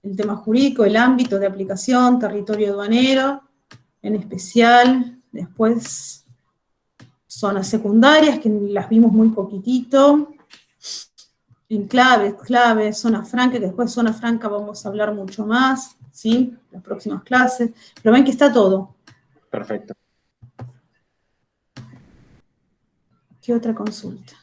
el tema jurídico, el ámbito de aplicación, territorio aduanero, en especial, después zonas secundarias, que las vimos muy poquitito, en clave, zona franca, que después zona franca vamos a hablar mucho más, ¿sí? Las próximas clases, pero ven que está todo. Perfecto. ¿Qué otra consulta?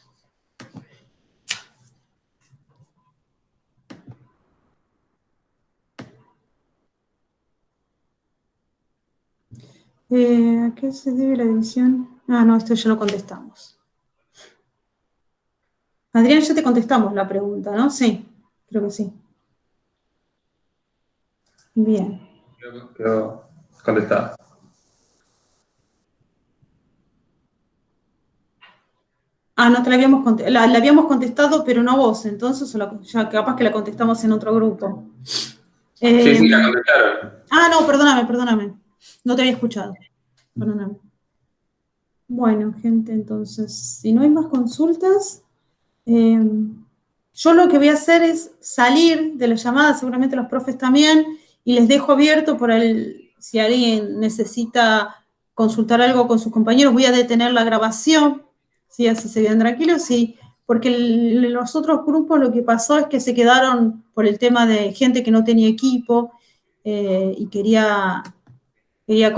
¿A qué se debe la división? Ah, no, esto ya lo contestamos. Adrián, ya te contestamos la pregunta, ¿no? Sí, creo que sí. Bien. Quedó contestada. Ah, no te la habíamos contestado, la habíamos contestado, pero no a vos, entonces, ya capaz que la contestamos en otro grupo. Sí, la contestaron. Ah, no, perdóname. No te había escuchado. Perdóname. Bueno, gente, entonces, si no hay más consultas, yo lo que voy a hacer es salir de la llamada, seguramente los profes también, y les dejo abierto si alguien necesita consultar algo con sus compañeros, voy a detener la grabación, ¿sí? Así se quedan tranquilos, sí, porque los otros grupos lo que pasó es que se quedaron por el tema de gente que no tenía equipo y quería